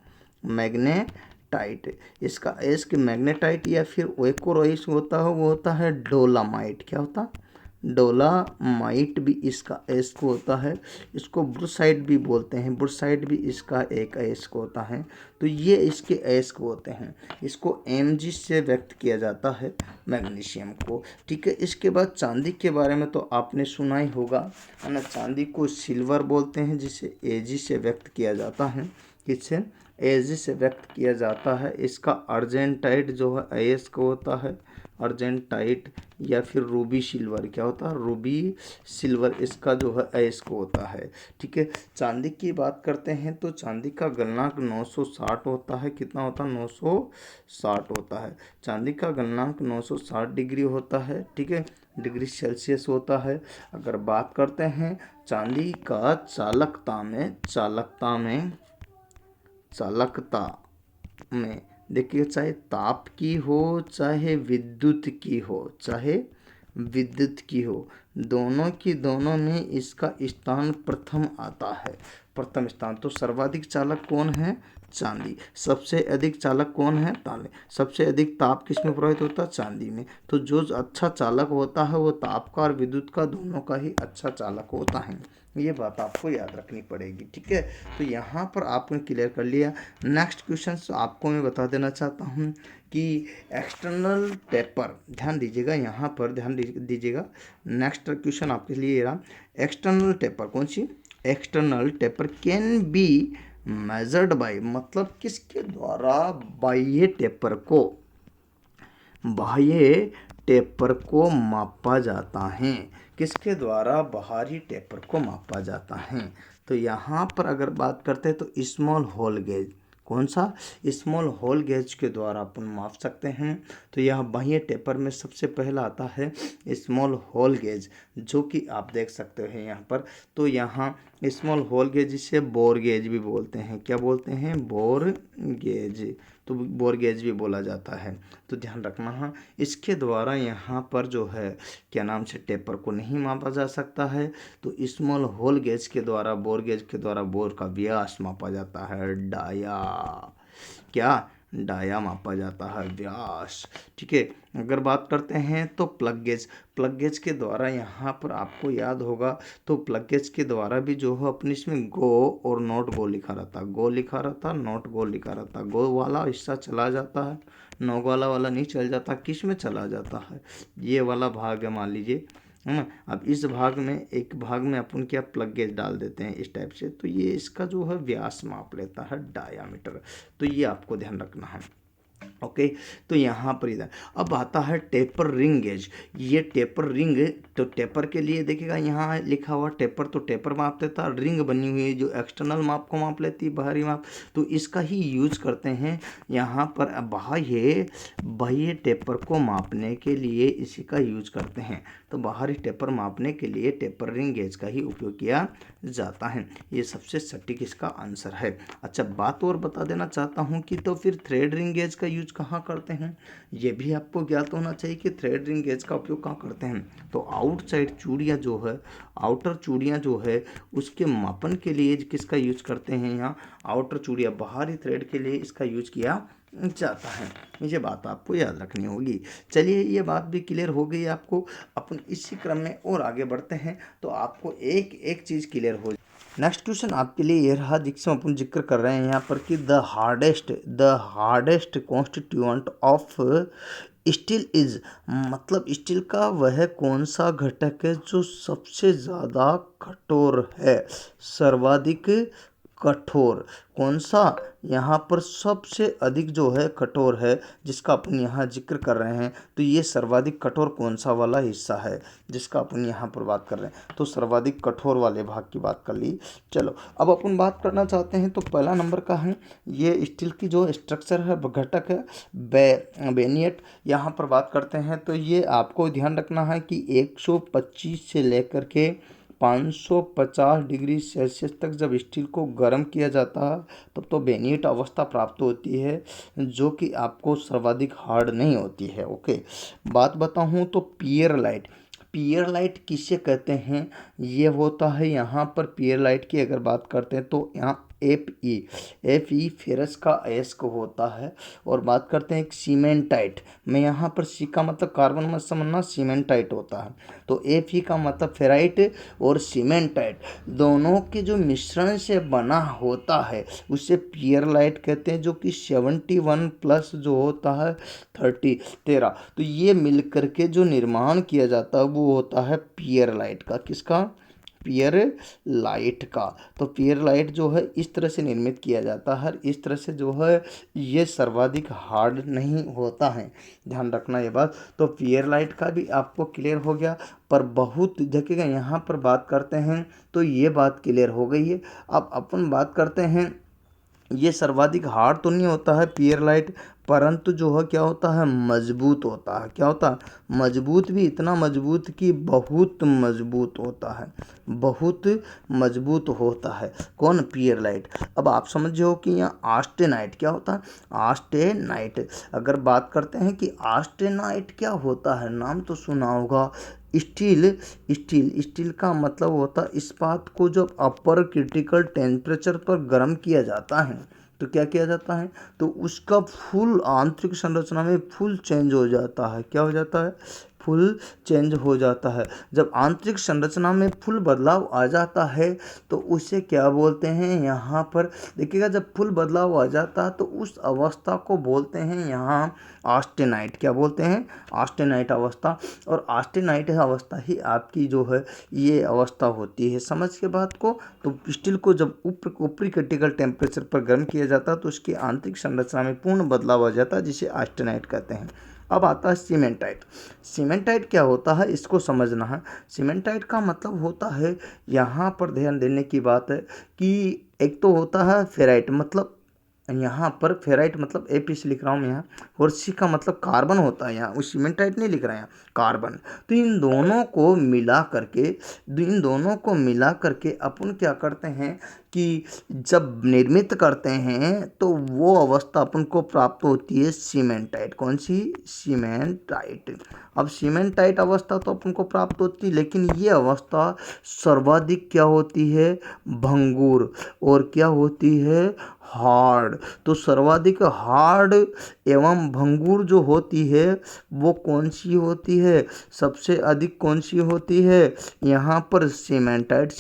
मैग्नेटाइट। इसका एस के मैग्नेटाइट या फिर एक और एस होता है, वो होता है डोलामाइट। क्या होता है? डोलामाइट भी इसका एस को होता है। इसको ब्रूसाइट भी बोलते हैं, ब्रूसाइट भी इसका एक एस को होता है। तो ये इसके एस को होते हैं। इसको Mg से व्यक्त किया जाता है मैग्नीशियम को। ठीक है, इसके बाद चांदी के बारे में तो आपने सुना ही होगा, है ना। चांदी को सिल्वर बोलते हैं, जिसे Ag से व्यक्त किया जाता है। किससे? Ag से व्यक्त किया जाता है। इसका अर्जेंटाइट जो है As को होता है, अर्जेंटाइट या फिर रूबी सिल्वर। क्या होता है? रूबी सिल्वर इसका जो है एस को होता है। ठीक है, चांदी की बात करते हैं तो चांदी का गलनांक 960 होता है। कितना होता है? 960 होता है। चांदी का गलनांक 960 डिग्री होता है। ठीक है, डिग्री सेल्सियस होता है। अगर बात करते हैं चांदी का चालकता में देखिए, चाहे ताप की हो चाहे विद्युत की हो, दोनों में इसका स्थान प्रथम आता है। प्रथम स्थान। तो सर्वाधिक चालक कौन है? चांदी। सबसे अधिक चालक कौन है? तांबे। सबसे अधिक ताप किस में प्रभावित होता है? चांदी में। तो जो अच्छा चालक होता है वो ताप का और विद्युत का दोनों का ही अच्छा चालक होता है। ये बात आपको याद रखनी पड़ेगी। ठीक है, तो यहाँ पर आपने क्लियर कर लिया। नेक्स्ट क्वेश्चन आपको मैं बता देना चाहता हूँ कि एक्सटर्नल टेपर, ध्यान दीजिएगा, यहाँ पर ध्यान दीजिएगा। नेक्स्ट क्वेश्चन आपके लिए रहा, एक्सटर्नल टेपर कौन सी? External taper can be measured by, मतलब किसके द्वारा? बाह्य टेपर को मापा जाता है। किसके द्वारा? बाहरी टेपर को मापा जाता है। तो यहाँ पर अगर बात करते हैं तो स्मॉल होल गेज, कौन सा? स्मॉल होल गेज के द्वारा अपन माप सकते हैं। तो यह बाह्य टेपर में सबसे पहला आता है स्मॉल होल गेज, जो कि आप देख सकते हैं यहाँ पर। तो यहाँ स्मॉल होल गेज जिसे बोर गेज भी बोलते हैं। क्या बोलते हैं? Bore gauge. तो बोर गेज भी बोला जाता है। तो ध्यान रखना। हाँ, इसके द्वारा यहाँ पर जो है क्या नाम से टेपर को नहीं मापा जा सकता है। तो स्मॉल होल गेज के द्वारा, बोर गेज के द्वारा बोर का व्यास मापा जाता है, डाया। क्या? डाया मापा जाता है, व्यास। ठीक है, अगर बात करते हैं तो प्लग गेज के द्वारा, यहाँ पर आपको याद होगा, तो प्लग गेज के द्वारा भी जो है अपने इसमें गो और नॉट गो लिखा रहता, गो लिखा रहता, नॉट गो लिखा रहता। गो वाला हिस्सा चला जाता है, नौ वाला नहीं चल जाता। किस में चला जाता है? ये वाला भाग है, मान लीजिए, है ना। अब इस भाग में, एक भाग में अपन क्या प्लग गेज डाल देते हैं इस टाइप से, तो ये इसका जो है व्यास माप लेता है, डायामीटर। तो ये आपको ध्यान रखना है। ओके, तो यहाँ पर इधर अब आता है टेपर रिंग गेज। ये टेपर रिंग, तो टेपर के लिए देखिएगा यहाँ लिखा हुआ टेपर, तो टेपर माप देता है। रिंग बनी हुई है जो एक्सटर्नल माप को माप लेती है, बाहरी माप, तो इसका ही यूज करते हैं यहाँ पर। बाह्य टेपर को मापने के लिए इसी का यूज करते हैं। तो बाहरी टेपर मापने के लिए टेपर रिंग गेज का ही उपयोग किया जाता है। ये सबसे सटीक इसका आंसर है। अच्छा, बात और बता देना चाहता हूँ कि तो फिर थ्रेड रिंग गेज का यूज कहाँ करते हैं, ये भी आपको ज्ञात होना चाहिए कि थ्रेड रिंग गेज का उपयोग कहाँ करते हैं। तो आउटसाइड चूड़ियाँ जो है, आउटर चूड़ियाँ जो है, उसके मापन के लिए किसका यूज करते हैं, यहाँ आउटर चूड़ियाँ, बाहरी थ्रेड के लिए इसका यूज किया जाता है। ये बात आपको याद रखनी होगी। चलिए, ये बात भी क्लियर हो गई आपको। अपन इसी क्रम में और आगे बढ़ते हैं तो आपको एक एक चीज़ क्लियर हो। नेक्स्ट क्वेश्चन आपके लिए ये रहा, जिसमें अपन जिक्र कर रहे हैं यहाँ पर कि the hardest constituent of steel is, मतलब स्टील का वह कौन सा घटक है जो सबसे ज़्यादा कठोर है, सर्वाधिक कठोर, कौन सा यहाँ पर सबसे अधिक जो है कठोर है, जिसका अपन यहाँ जिक्र कर रहे हैं। तो ये सर्वाधिक कठोर कौन सा वाला हिस्सा है जिसका अपन यहाँ पर बात कर रहे हैं। तो सर्वाधिक कठोर वाले भाग की बात कर ली। चलो, अब अपन बात करना चाहते हैं तो पहला नंबर का है, ये स्टील की जो स्ट्रक्चर है, घटक है, बेनियट। यहाँ पर बात करते हैं तो ये आपको ध्यान रखना है कि 125 से लेकर के 550 डिग्री सेल्सियस तक जब स्टील को गर्म किया जाता है तब तो बेनियट अवस्था प्राप्त होती है, जो कि आपको सर्वाधिक हार्ड नहीं होती है। ओके, बात बताऊँ तो पियर लाइट किसे कहते हैं, ये होता है यहाँ पर पियर लाइट की अगर बात करते हैं तो यहाँ एफ ई फेरस का अयस्क होता है। और बात करते हैं एक सीमेंटाइट में, यहाँ पर सी का मतलब कार्बन मत समझना, सीमेंटाइट होता है। तो एफ ई का मतलब फेराइट और सीमेंटाइट दोनों के जो मिश्रण से बना होता है उसे पियर लाइट कहते हैं, जो कि 71 प्लस जो होता है 13, तो ये मिल करके जो निर्माण किया जाता है वो होता है पियर लाइट का। किसका? पियर लाइट का। तो पियर लाइट जो है इस तरह से निर्मित किया जाता है, इस तरह से जो है ये सर्वाधिक हार्ड नहीं होता है, ध्यान रखना ये बात। तो पियर लाइट का भी आपको क्लियर हो गया। पर बहुत देखिएगा, यहाँ पर बात करते हैं तो ये बात क्लियर हो गई है। अब अपन बात करते हैं, ये सर्वाधिक हार्ड तो नहीं होता है पियर लाइट, परंतु जो है क्या होता है, मजबूत होता है। क्या होता है? मजबूत, भी इतना मजबूत कि बहुत मजबूत होता है, बहुत मजबूत होता है। कौन? पियर लाइट। अब आप समझे हो कि यहाँ आस्टेनाइट क्या होता है। आस्टेनाइट अगर बात करते हैं कि आस्टेनाइट क्या होता है, नाम तो सुना होगा। स्टील का मतलब होता है इस्पात को जब अपर क्रिटिकल टेम्परेचर पर गर्म किया जाता है तो क्या किया जाता है, तो उसका फुल आंतरिक संरचना में फुल चेंज हो जाता है। क्या हो जाता है? फुल चेंज हो जाता है। जब आंतरिक संरचना में फुल बदलाव आ जाता है तो उसे क्या बोलते हैं, यहाँ पर देखिएगा, जब फुल बदलाव आ जाता है तो उस अवस्था को बोलते हैं यहाँ आस्टेनाइट। क्या बोलते हैं? आस्टेनाइट अवस्था। और आस्टेनाइट अवस्था ही आपकी जो है ये अवस्था होती है। समझ के बात को। तो स्टील को जब ऊपरी क्रिटिकल टेम्परेचर पर गर्म किया जाता है तो उसकी आंतरिक संरचना में पूर्ण बदलाव आ जाता है, जिसे आस्टेनाइट कहते हैं। अब आता है सीमेंटाइट। सीमेंटाइट क्या होता है इसको समझना है। सीमेंटाइट का मतलब होता है, यहाँ पर ध्यान देने की बात है कि एक तो होता है फेराइट, मतलब यहाँ पर फेराइट मतलब ए पी से लिख रहा हूँ मैं यहाँ, और सी का मतलब कार्बन होता है। यहाँ उस सीमेंटाइट नहीं लिख रहे हैं, कार्बन। तो इन दोनों को मिला करके अपन क्या करते हैं कि जब निर्मित करते हैं तो वो अवस्था अपन को प्राप्त होती है सीमेंटाइट। कौन सी? सीमेंटाइट। अब सीमेंटाइट अवस्था तो अपन को प्राप्त होती है, लेकिन ये अवस्था सर्वाधिक क्या होती है, भंगुर, और क्या होती है, हार्ड। तो सर्वाधिक हार्ड एवं भंगुर जो होती है वो कौन सी होती है, सबसे अधिक कौन सी होती है, यहाँ पर सीमेंटाइट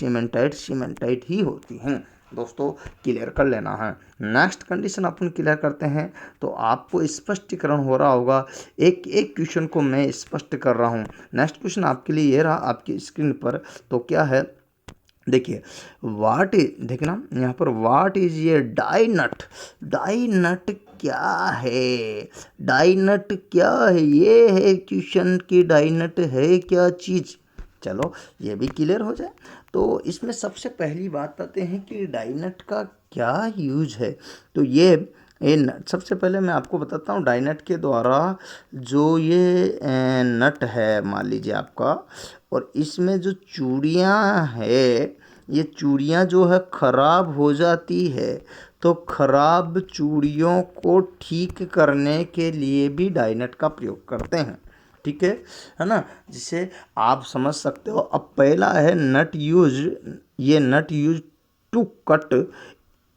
ही होती हैं। दोस्तों क्लियर कर लेना है। नेक्स्ट कंडीशन अपन क्लियर करते हैं तो आपको स्पष्टीकरण हो रहा होगा। एक एक क्वेश्चन को मैं स्पष्ट कर रहा हूँ। नेक्स्ट क्वेश्चन आपके लिए ये रहा आपकी स्क्रीन पर। तो क्या है, देखिए, देखना यहाँ पर, वाट इज ये डाइनट। डाइनट क्या है? डाइनट क्या है? ये है क्वेश्चन की डाइनट है क्या चीज़। चलो ये भी क्लियर हो जाए। तो इसमें सबसे पहली बात आते हैं कि डाइनट का क्या यूज है। तो ये सबसे पहले मैं आपको बताता हूँ डाइनट के द्वारा जो ये नट है, मान लीजिए आपका, और इसमें जो चूड़ियाँ है ये चूड़ियाँ जो है ख़राब हो जाती है, तो ख़राब चूड़ियों को ठीक करने के लिए भी डाइनट का प्रयोग करते हैं। ठीक है ना, जिसे आप समझ सकते हो। अब पहला है नट यूज, ये nut use to cut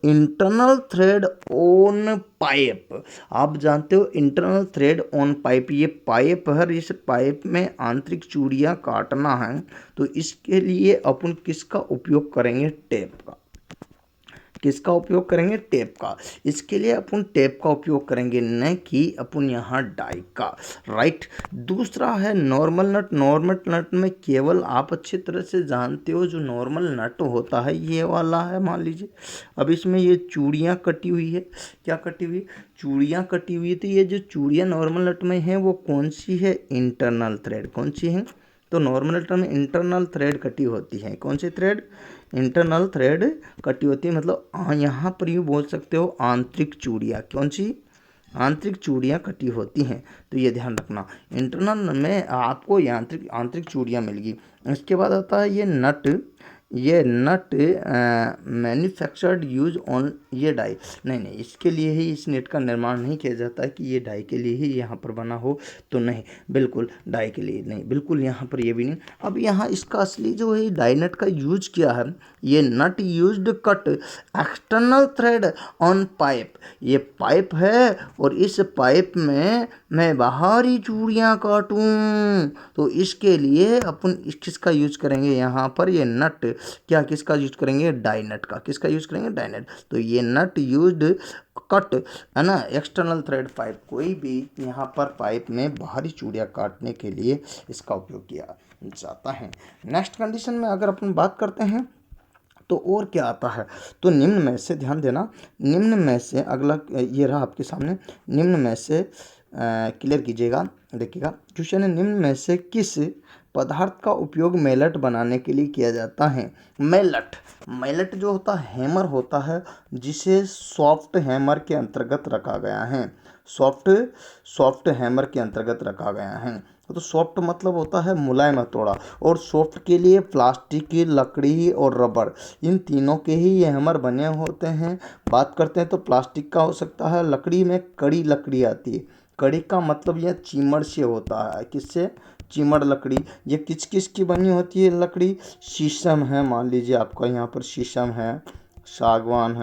internal thread on pipe. आप जानते हो इंटरनल थ्रेड ऑन पाइप, ये पाइप है, इस पाइप में आंतरिक चूड़ियाँ काटना है, तो इसके लिए अपन किसका उपयोग करेंगे? टेप का। किसका उपयोग करेंगे? टेप का। इसके लिए अपन टेप का उपयोग करेंगे, न कि अपन यहाँ डाई का। राइट। दूसरा है नॉर्मल नट। नॉर्मल नट में केवल आप अच्छी तरह से जानते हो जो नॉर्मल नट होता है ये वाला है, मान लीजिए। अब इसमें ये चूड़ियाँ कटी हुई है, क्या कटी हुई? चूड़ियाँ कटी हुई। तो ये जो चूड़ियाँ नॉर्मल नट में हैं वो कौन सी है? Internal thread. कौन सी है? तो नॉर्मल नट में इंटरनल थ्रेड कटी होती है। कौन सी थ्रेड? इंटरनल थ्रेड कटी होती है, मतलब यहाँ पर यूँ बोल सकते हो आंतरिक चूड़ियाँ। कौन सी? आंतरिक चूड़ियाँ कटी होती हैं, तो ये ध्यान रखना। इंटरनल में आपको यांत्रिक आंतरिक चूड़ियाँ मिलेगी। इसके बाद आता है ये नट मैन्युफैक्चर्ड यूज ऑन ये डाई। नहीं, इसके लिए ही इस नेट का निर्माण नहीं किया जाता है कि ये डाई के लिए ही यहाँ पर बना हो, तो नहीं, बिल्कुल डाई के लिए नहीं, बिल्कुल यहाँ पर ये भी नहीं। अब यहाँ इसका असली जो है डाई नट का यूज किया है, ये nut used cut external thread on pipe. ये पाइप है और इस पाइप में मैं बाहरी चूड़ियाँ काटूं, तो इसके लिए अपन किसका यूज करेंगे? यहाँ पर ये नट क्या किसका यूज करेंगे? डाई नट का। किसका यूज करेंगे? डाई नट। तो ये नट यूज्ड कट है ना, एक्सटर्नल थ्रेड पाइप, कोई भी यहाँ पर पाइप में बाहरी चूड़ियाँ काटने के लिए इसका उपयोग किया जाता है। नेक्स्ट कंडीशन में अगर अपन बात करते हैं तो और क्या आता है? तो निम्न में से, ध्यान देना, निम्न में से अगला ये रहा आपके सामने। निम्न में से क्लियर कीजिएगा, देखिएगा क्वेश्चन है, निम्न में से किस पदार्थ का उपयोग मैलट बनाने के लिए किया जाता है? मैलट जो होता है हैमर होता है, जिसे सॉफ्ट हैमर के अंतर्गत रखा गया है। सॉफ्ट हैमर के अंतर्गत रखा गया है। तो सॉफ्ट मतलब होता है मुलायम हथौड़ा, और सॉफ्ट के लिए प्लास्टिक की, लकड़ी और रबर, इन तीनों के ही ये हैमर बने होते हैं। बात करते हैं तो प्लास्टिक का हो सकता है, लकड़ी में कड़ी लकड़ी आती है। कड़ी का मतलब यह चीमड़ से होता है। किससे? चिमड़ लकड़ी। ये किस किस की बनी होती है लकड़ी? शीशम है, मान लीजिए आपका यहाँ पर शीशम है, सागवान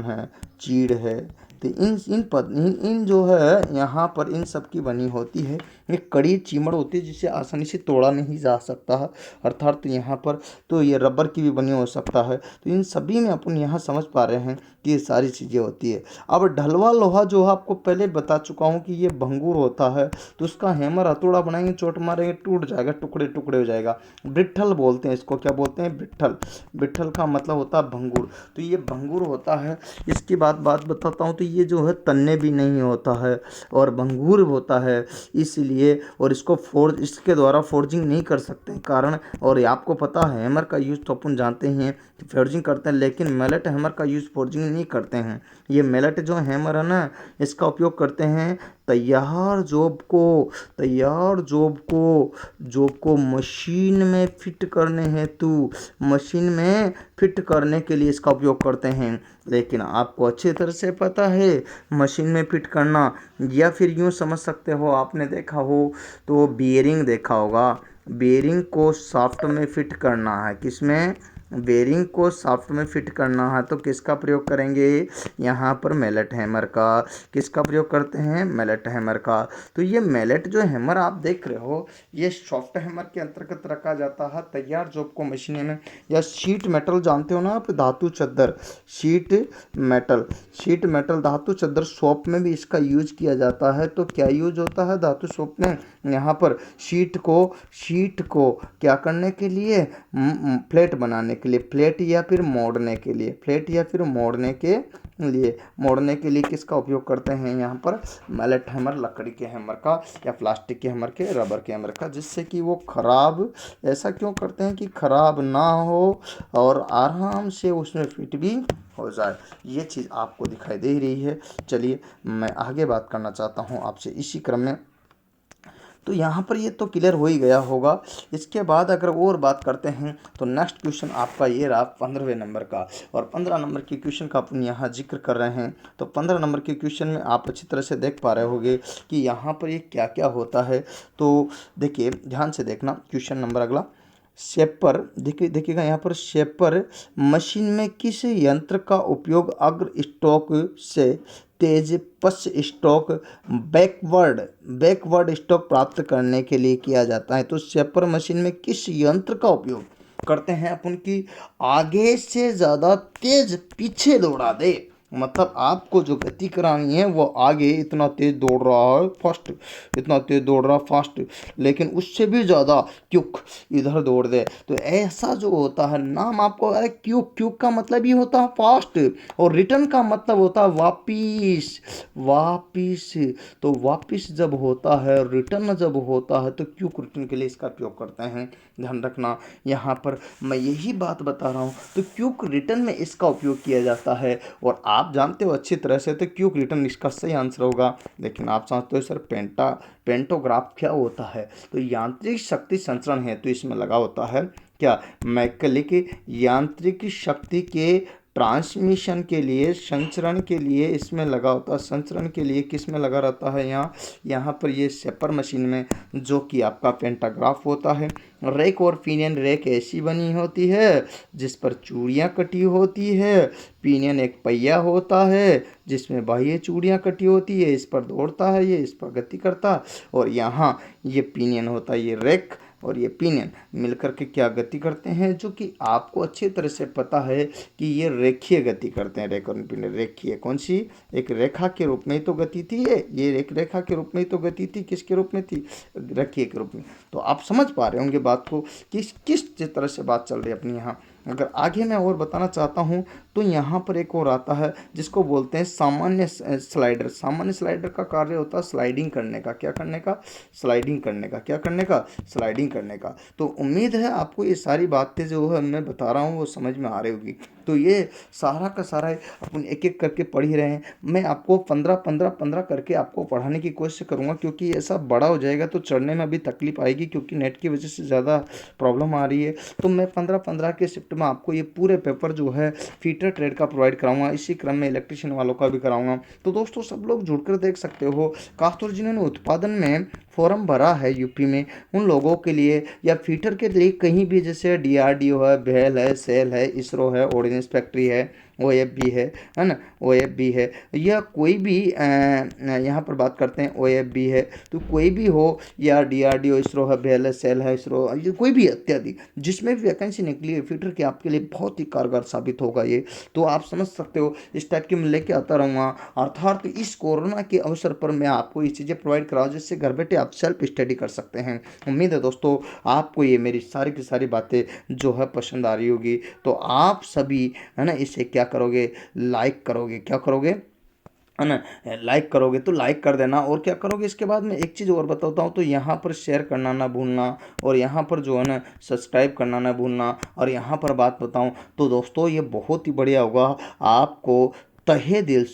है, चीड़ है। तो इन जो है यहाँ पर इन सब की बनी होती है। ये कड़ी चीमड़ होती है जिसे आसानी से तोड़ा नहीं जा सकता है, अर्थात तो यहाँ पर तो ये रबर की भी बनी हो सकता है। तो इन सभी में अपन यहाँ समझ पा रहे हैं कि ये सारी चीज़ें होती है। अब ढलवा लोहा जो है आपको पहले बता चुका हूँ कि ये भंगुर होता है, तो उसका हैमर हथौड़ा बनाएंगे, चोट मारेंगे, टूट जाएगा, टुकड़े टुकड़े हो जाएगा। ब्रिट्ठल बोलते हैं इसको। क्या बोलते हैं? ब्रिट्ठल का मतलब होता है भंगुर। तो ये भंगुर होता है। इसकी बात बताता हूँ, तो ये जो है तन्ने भी नहीं होता है और भंगुर होता है, इसलिए, और इसके द्वारा फोर्जिंग नहीं कर सकते कारण, और आपको पता है हैमर का यूज़ तो अपन जानते हैं कि फोर्जिंग करते हैं, लेकिन मैलेट हैमर का यूज़ फोर्जिंग नहीं करते हैं। ये मैलेट जो हैमर है ना, इसका उपयोग करते हैं तैयार जॉब को मशीन में फिट करने हेतु, मशीन में फिट करने के लिए इसका उपयोग करते हैं। लेकिन आपको अच्छी तरह से पता है मशीन में फिट करना, या फिर यूँ समझ सकते हो, आपने देखा हो तो बियरिंग देखा होगा, बेरिंग को शाफ्ट में फिट करना है। किसमें? बेरिंग को शाफ्ट में फिट करना है, तो किसका प्रयोग करेंगे? यहाँ पर मैलेट हैमर का। किसका प्रयोग करते हैं? मैलेट हैमर का। तो ये मैलेट जो हैमर आप देख रहे हो, ये सॉफ्ट हैमर के अंतर्गत रखा जाता है तैयार जॉब को मशीन में। या शीट मेटल जानते हो ना आप, धातु चद्दर, शीट मेटल धातु चद्दर शॉप में भी इसका यूज किया जाता है। तो क्या यूज होता है धातु शॉप में? यहाँ पर शीट को क्या करने के लिए? प्लेट बनाने के लिए, प्लेट या फिर मोड़ने के लिए किसका उपयोग करते हैं? यहाँ पर मैलेट हैमर, लकड़ी के हैमर का या प्लास्टिक के हैमर के, रबर के हैमर का, जिससे कि वो खराब, ऐसा क्यों करते हैं कि खराब ना हो और आराम से उसमें फिट भी हो जाए। ये चीज़ आपको दिखाई दे रही है। चलिए मैं आगे बात करना चाहता हूँ आपसे इसी क्रम में। तो यहाँ पर ये तो क्लियर हो ही गया होगा। इसके बाद अगर और बात करते हैं तो नेक्स्ट क्वेश्चन आपका ये रहा 15वें नंबर का, और 15 नंबर के क्वेश्चन का अपन यहाँ जिक्र कर रहे हैं। तो 15 नंबर के क्वेश्चन में आप अच्छी तरह से देख पा रहे होंगे कि यहाँ पर ये क्या क्या होता है। तो देखिए ध्यान से देखना, क्वेश्चन नंबर अगला, शेपर, देखिएगा यहाँ पर, शेपर मशीन में किस यंत्र का उपयोग अग्र स्टॉक से तेज पश्च स्टॉक बैकवर्ड स्टॉक प्राप्त करने के लिए किया जाता है। तो शेपर मशीन में किस यंत्र का उपयोग करते हैं अपन की आगे से ज़्यादा तेज पीछे दौड़ा दे, मतलब आपको जो गति करानी है वो आगे इतना तेज दौड़ रहा है फास्ट, इतना तेज दौड़ रहा फास्ट, लेकिन उससे भी ज़्यादा क्यूक इधर दौड़ दे। तो ऐसा जो होता है नाम आपको, अरे क्यूक, क्यूक का मतलब ही होता है फास्ट, और रिटर्न का मतलब होता है वापिस, वापिस। तो वापिस जब होता है, रिटर्न जब होता है, तो क्यूक रिटर्न के लिए इसका उपयोग करते हैं। ध्यान रखना, यहाँ पर मैं यही बात बता रहा हूँ। तो क्यूक रिटर्न में इसका उपयोग किया जाता है, और आप जानते हो अच्छी तरह से, तो क्यूक रिटर्न इसका सही आंसर होगा। लेकिन आप समझते हो सर पेंटोग्राफ क्या होता है? तो यांत्रिक शक्ति संचरण है, तो इसमें लगा होता है क्या, मैकेनिक यांत्रिक शक्ति के ट्रांसमिशन के लिए, संचरण के लिए इसमें लगा होता है। संचरण के लिए किस में लगा रहता है? यहाँ पर ये शेपर मशीन में, जो कि आपका पेंटाग्राफ होता है। रेक और पिनियन, रेक ऐसी बनी होती है जिस पर चूड़ियाँ कटी होती है, पिनियन एक पहिया होता है जिसमें बाह्य चूड़ियाँ कटी होती है, इस पर दौड़ता है, ये इस पर गति करता है, और यहाँ ये पिनियन होता है, ये रेक और ये पिनियन मिलकर के क्या गति करते हैं, जो कि आपको अच्छी तरह से पता है कि ये रेखीय गति करते हैं। रेक और पिनियन रेखीय, कौन सी, एक रेखा के रूप में ही तो गति थी, ये एक रेखा के रूप में ही तो गति थी, किसके रूप में थी, रेखीय के रूप में। तो आप समझ पा रहे होंगे बात को कि किस तरह से बात चल रही है अपनी यहाँ। अगर आगे मैं और बताना चाहता हूँ तो यहाँ पर एक और आता है जिसको बोलते हैं सामान्य स्लाइडर। सामान्य स्लाइडर का कार्य होता है स्लाइडिंग करने का, क्या करने का, स्लाइडिंग करने का, क्या करने का, स्लाइडिंग करने का। तो उम्मीद है आपको ये सारी बातें जो है मैं बता रहा हूँ वो समझ में आ रही होगी। तो ये सारा का सारा अपन एक एक करके पढ़ ही रहे हैं। मैं आपको 15 करके आपको पढ़ाने की कोशिश करूँगा, क्योंकि ये सब बड़ा हो जाएगा तो चढ़ने में भी तकलीफ आएगी, क्योंकि नेट की वजह से ज़्यादा प्रॉब्लम आ रही है। तो मैं 15 के शिफ्ट में आपको ये पूरे पेपर जो है फीटर ट्रेड का प्रोवाइड कराऊंगा, इसी क्रम में इलेक्ट्रिशियन वालों का भी कराऊंगा। तो दोस्तों सब लोग जुड़कर देख सकते हो। खासतौर जिन्होंने उत्पादन में फॉर्म भरा है यूपी में, उन लोगों के लिए, या फीटर के लिए कहीं भी, जैसे डीआरडीओ है, भेल है, सेल है, इसरो है, ऑर्डिनेंस फैक्ट्री है, ओएफ भी है ना, ओएफ भी है, या कोई भी यहाँ पर बात करते हैं ओएफ भी है, तो कोई भी हो, या डीआरडीओ, इसरो है, भेल है, सेल है, इसरो, ये कोई भी इत्यादि जिसमें भी वैकेंसी निकली है फीटर की, आपके लिए बहुत ही कारगर साबित होगा ये। तो आप समझ सकते हो, इस टाइप की मैं लेके आता रहूँगा। अर्थात इस कोरोना के अवसर पर मैं आपको ये चीज़ें प्रोवाइड कराऊँ जिससे घर बैठे आप सेल्फ स्टडी कर सकते हैं। उम्मीद है दोस्तों आपको ये मेरी सारी की सारी बातें जो है पसंद आ रही होगी। तो आप सभी है ना इसे क्या करोगे, लाइक करोगे, क्या करोगे, है ना, लाइक करोगे तो लाइक कर देना। और क्या करोगे इसके बाद में एक चीज़ और बताता हूँ, तो यहाँ पर शेयर करना ना भूलना, और यहाँ पर जो है ना सब्सक्राइब करना ना भूलना। और यहाँ पर बात बताऊँ तो दोस्तों ये बहुत ही बढ़िया होगा, आपको तहे दिल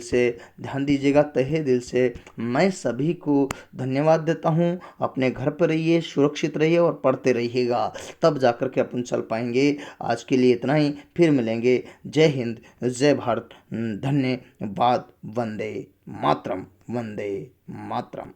से ध्यान दीजिएगा, तहे दिल से मैं सभी को धन्यवाद देता हूँ। अपने घर पर रहिए, सुरक्षित रहिए और पढ़ते रहिएगा, तब जाकर के अपन चल पाएंगे। आज के लिए इतना ही, फिर मिलेंगे। जय हिंद, जय भारत, धन्यवाद, वंदे मातरम, वंदे मातरम।